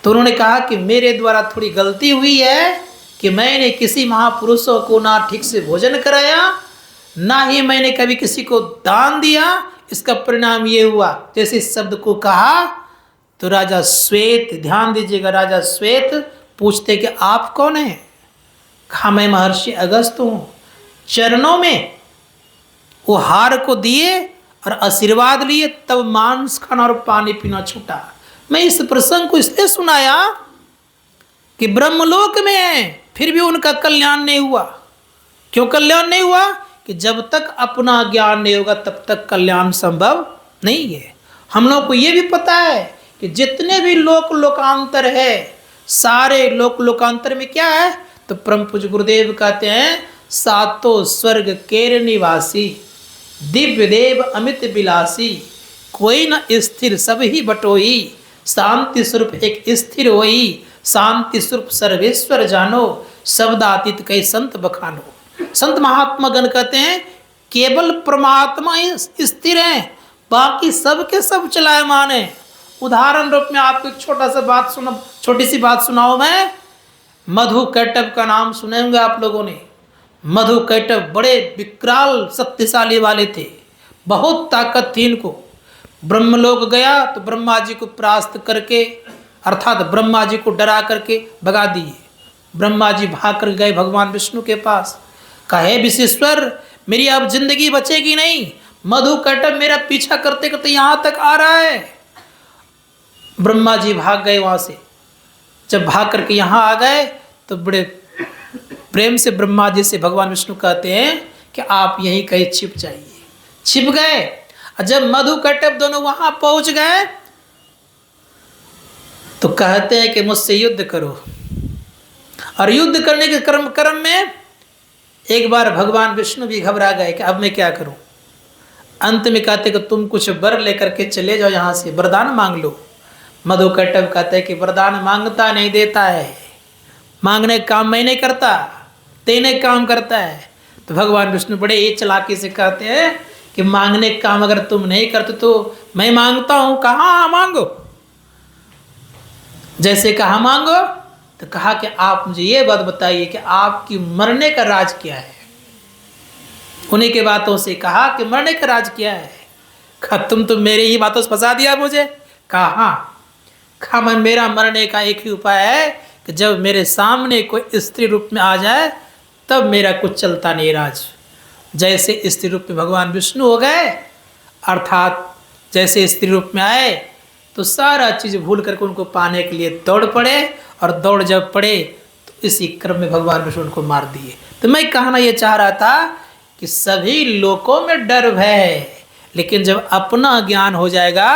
तो उन्होंने कहा कि मेरे द्वारा थोड़ी गलती हुई है कि मैंने किसी महापुरुषों को ना ठीक से भोजन कराया, ना ही मैंने कभी किसी को दान दिया, इसका परिणाम ये हुआ। जैसे इस शब्द को कहा तो राजा श्वेत, ध्यान दीजिएगा, राजा श्वेत पूछते कि आप कौन हैं? कहा मैं महर्षि अगस्त्य हूँ। चरणों में वो हार को दिए और आशीर्वाद लिए, तब मांस खाना और पानी पीना छूटा। मैं इस प्रसंग को इसलिए सुनाया कि ब्रह्मलोक में है, फिर भी उनका कल्याण नहीं हुआ। क्यों कल्याण नहीं हुआ? कि जब तक अपना ज्ञान नहीं होगा तब तक कल्याण संभव नहीं है। हम लोग को ये भी पता है कि जितने भी लोक लोकांतर है, सारे लोक लोकांतर में क्या है? तो परम पूज्य गुरुदेव कहते हैं, सातों स्वर्ग केर निवासी, दिव्य देव अमित बिलासी, कोई न स्थिर सब ही बटोई, शांति स्वरूप एक स्थिर होई, शांति स्वरूप सर्वेश्वर जानो, शब्दातीत कई संत बखानो। संत महात्मा गण कहते हैं केवल परमात्मा ही स्थिर है, बाकी सब के सब चलायमान है। उदाहरण रूप में आपको एक छोटी सी बात सुनाओ मैं। मधु कैटव का नाम सुने होंगे आप लोगों ने। मधु कैटव बड़े विकराल शक्तिशाली वाले थे, बहुत ताकत थी इनको। ब्रह्मलोक गया तो ब्रह्मा जी को परास्त करके, अर्थात ब्रह्मा जी को डरा करके भगा दिए। ब्रह्मा जी भाग कर गए भगवान विष्णु के पास, कहे विश्वेश्वर मेरी अब जिंदगी बचेगी नहीं, मधु कैटव मेरा पीछा करते करते यहाँ तक आ रहा है। ब्रह्मा जी भाग गए वहाँ से। जब भाग करके यहाँ आ गए तो बड़े प्रेम से ब्रह्मा जी से भगवान विष्णु कहते हैं कि आप यहीं कहीं छिप जाइए। छिप गए। जब मधु कैटव दोनों वहां पहुंच गए तो कहते हैं कि मुझसे युद्ध करो। और युद्ध करने के क्रम में एक बार भगवान विष्णु भी घबरा गए कि अब मैं क्या करूं। अंत में कहते कि तुम कुछ वर लेकर के चले जाओ, यहाँ से वरदान मांग लो। मधु कैटव कहते हैं कि वरदान मांगता नहीं देता है, मांगने का काम मैं नहीं करता, देने का काम करता है। तो भगवान विष्णु बड़े ये चालाकी से कहते हैं कि मांगने का काम अगर तुम नहीं करते तो मैं मांगता हूं, कहाँ मांगो। जैसे कहा मांगो, तो कहा कि आप मुझे ये बात बताइए कि आपकी मरने का राज क्या है। उन्हीं के बातों से कहा कि मरने का राज क्या है। कहा तुम तो मेरे ही बातों से फंसा दिया मुझे। कहा मैं मेरा मरने का एक ही उपाय है कि जब मेरे सामने कोई स्त्री रूप में आ जाए तब मेरा कुछ चलता नहीं राज। जैसे स्त्री रूप में भगवान विष्णु हो गए, अर्थात जैसे स्त्री रूप में आए तो सारा चीज़ भूल करके उनको पाने के लिए दौड़ पड़े, और दौड़ जब पड़े तो इसी क्रम में भगवान विष्णु उनको मार दिए। तो मैं कहना ये चाह रहा था कि सभी लोकों में डर भय है, लेकिन जब अपना ज्ञान हो जाएगा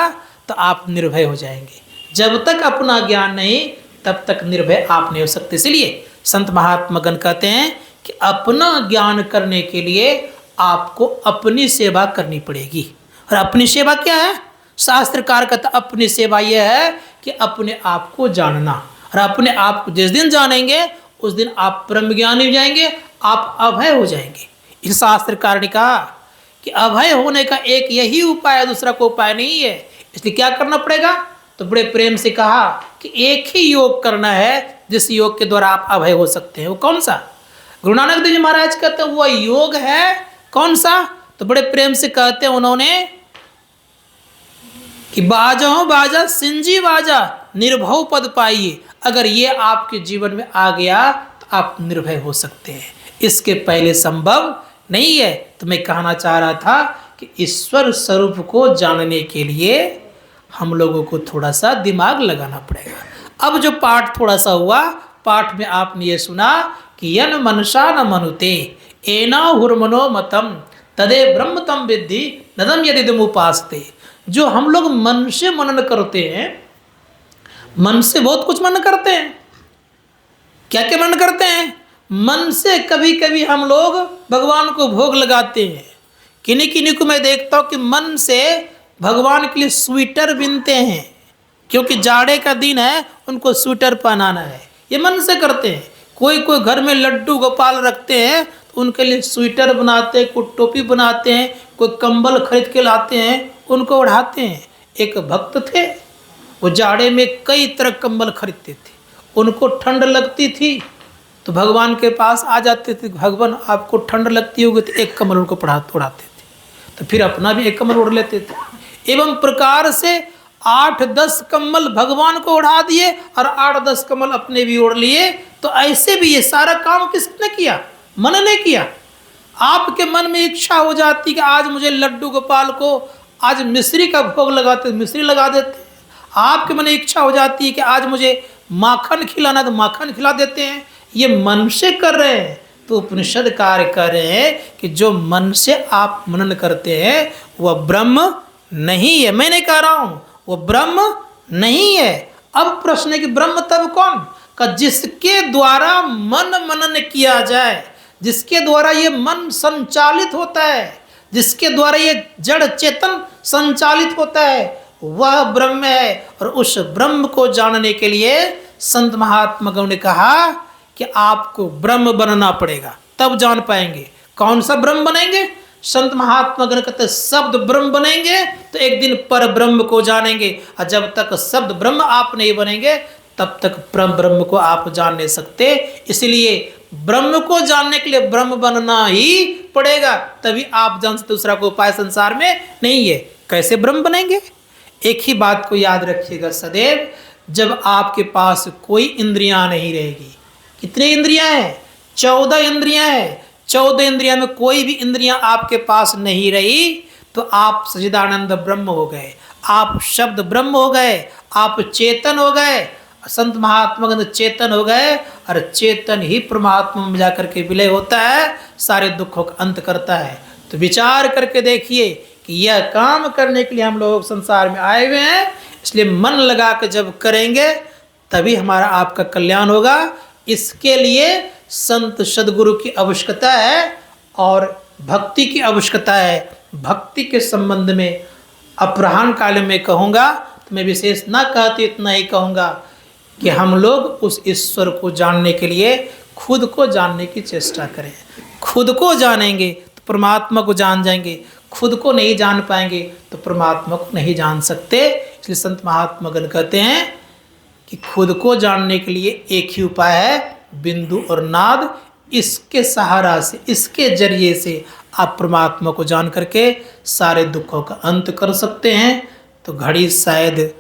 तो आप निर्भय हो जाएंगे। जब तक अपना ज्ञान नहीं तब तक निर्भय आप नहीं हो सकते। इसलिए संत महात्मा गण कहते हैं कि अपना ज्ञान करने के लिए आपको अपनी सेवा करनी पड़ेगी। और अपनी सेवा क्या है? शास्त्रकार कहता अपनी सेवा यह है कि अपने आप को जानना। और अपने आप को जिस दिन जानेंगे उस दिन आप ब्रह्म ज्ञानी हो जाएंगे, आप अभय हो जाएंगे। इस शास्त्रकार ने कहा कि अभय होने का एक यही उपाय है, दूसरा कोई उपाय नहीं है। इसलिए क्या करना पड़ेगा? तो बड़े प्रेम से कहा कि एक ही योग करना है जिस योग के द्वारा आप अभय हो सकते हैं। वो कौन सा? गुरु नानक देव जी महाराज कहते हैं वो योग है कौन सा? तो बड़े प्रेम से कहते हैं उन्होंने कि बाजा बाजा सिंजी बाजा निर्भव पद पाइए, अगर ये आपके जीवन में आ गया तो आप निर्भय हो सकते हैं, इसके पहले संभव नहीं है। तो मैं कहना चाह रहा था कि ईश्वर स्वरूप को जानने के लिए हम लोगों को थोड़ा सा दिमाग लगाना पड़ेगा। अब जो पाठ थोड़ा सा हुआ, पाठ में आपने ये सुना कि यन मनसा न मनुते एना हुर्मनो मतम तदे ब्रह्म तम विद्धि नदम यदिदम उपासते। जो हम लोग मन से मनन करते हैं, मन से बहुत कुछ मनन करते हैं। क्या क्या मनन करते हैं? मन से कभी कभी हम लोग भगवान को भोग लगाते हैं। किन्हीं किन्हीं को मैं देखता हूँ कि मन से भगवान के लिए स्वेटर बिनते हैं, क्योंकि जाड़े का दिन है, उनको स्वेटर पहनाना है, ये मन से करते हैं। कोई कोई घर में लड्डू गोपाल रखते हैं तो उनके लिए स्वेटर बनाते हैं, कोई टोपी बनाते हैं, कोई कंबल खरीद के लाते हैं, उनको ओढ़ाते हैं। एक भक्त थे, वो जाड़े में कई तरह कंबल खरीदते थे, उनको ठंड लगती थी तो भगवान के पास आ जाते थे, भगवान आपको ठंड लगती होगी, तो एक कंबल उनको ओढ़ाते थे, तो फिर अपना भी एक कंबल ओढ़ लेते थे। एवं प्रकार से 8-10 कंबल भगवान को ओढ़ा दिए और 8-10 कंबल अपने भी ओढ़ लिए। तो ऐसे भी ये सारा काम किसने किया? मन ने किया। आपके मन में इच्छा हो जाती कि आज मुझे लड्डू गोपाल को आज मिश्री का भोग लगाते, मिश्री लगा देते। आपके मन में इच्छा हो जाती है कि आज मुझे माखन खिलाना, तो माखन खिला देते हैं। ये मन से कर रहे हैं। तो उपनिषद कार्य कर रहे हैं कि जो मन से आप मनन करते हैं वह ब्रह्म नहीं है। मैं नहीं कह रहा हूँ वो ब्रह्म नहीं है। अब प्रश्न है कि ब्रह्म तब कौन? का जिसके द्वारा मन मनन किया जाए, जिसके द्वारा ये मन संचालित होता है, जिसके द्वारा ये जड़ चेतन संचालित होता है, वह ब्रह्म है। और उस ब्रह्म को जानने के लिए संत महात्माओं ने कहा कि आपको ब्रह्म बनना पड़ेगा, तब जान पाएंगे। कौन सा ब्रह्म बनेंगे? संत महात्मा गण कहते शब्द ब्रह्म बनेंगे तो एक दिन पर ब्रह्म को जानेंगे। और जब तक शब्द ब्रह्म आप नहीं बनेंगे तब तक ब्रह्म को आप जान नहीं सकते। इसलिए ब्रह्म को जानने के लिए ब्रह्म बनना ही पड़ेगा, तभी आप जान सकते। दूसरा कोई उपाय संसार में नहीं है। कैसे ब्रह्म बनेंगे? एक ही बात को याद रखिएगा सदैव, जब आपके पास कोई इंद्रियां नहीं रहेगी। कितनी इंद्रियां हैं? 14 इंद्रियां हैं। 14 इंद्रियां में कोई भी इंद्रियां आपके पास नहीं रही तो आप सच्चिदानंद ब्रह्म हो गए, आप शब्द ब्रह्म हो गए, आप चेतन हो गए। संत महात्मा चेतन हो गए और चेतन ही परमात्मा में जाकर के विलय होता है, सारे दुखों का अंत करता है। तो विचार करके देखिए कि यह काम करने के लिए हम लोग संसार में आए हुए हैं। इसलिए मन लगा के जब करेंगे तभी हमारा आपका कल्याण होगा। इसके लिए संत सदगुरु की आवश्यकता है और भक्ति की आवश्यकता है। भक्ति के संबंध में अपराह्न काल में कहूँगा तो मैं विशेष ना कहते, इतना ही कहूँगा कि हम लोग उस ईश्वर को जानने के लिए खुद को जानने की चेष्टा करें। खुद को जानेंगे तो परमात्मा को जान जाएंगे, खुद को नहीं जान पाएंगे तो परमात्मा को नहीं जान सकते। इसलिए संत महात्मा गण कहते हैं कि खुद को जानने के लिए एक ही उपाय है, बिंदु और नाद। इसके सहारा से, इसके जरिए से आप परमात्मा को जान करके सारे दुखों का अंत कर सकते हैं। तो घड़ी शायद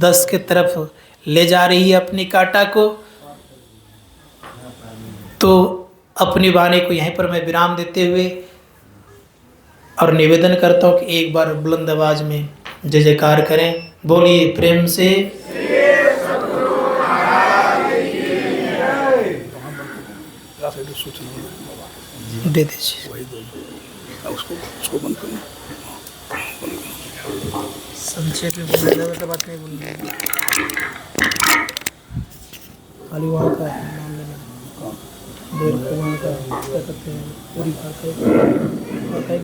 10 के तरफ ले जा रही है अपनी कांटा को, तो अपनी वाणी को यहीं पर मैं विराम देते हुए और निवेदन करता हूँ कि एक बार बुलंद आवाज में जय जयकार करें। बोलिए प्रेम से दे दीजिए उसको बंद करना। संक्षेप में बोलना ज़्यादा बात नहीं बोलनी है, खाली वहाँ का नाम लेना, देर को वहाँ का क्या करते हैं पूरी बात है।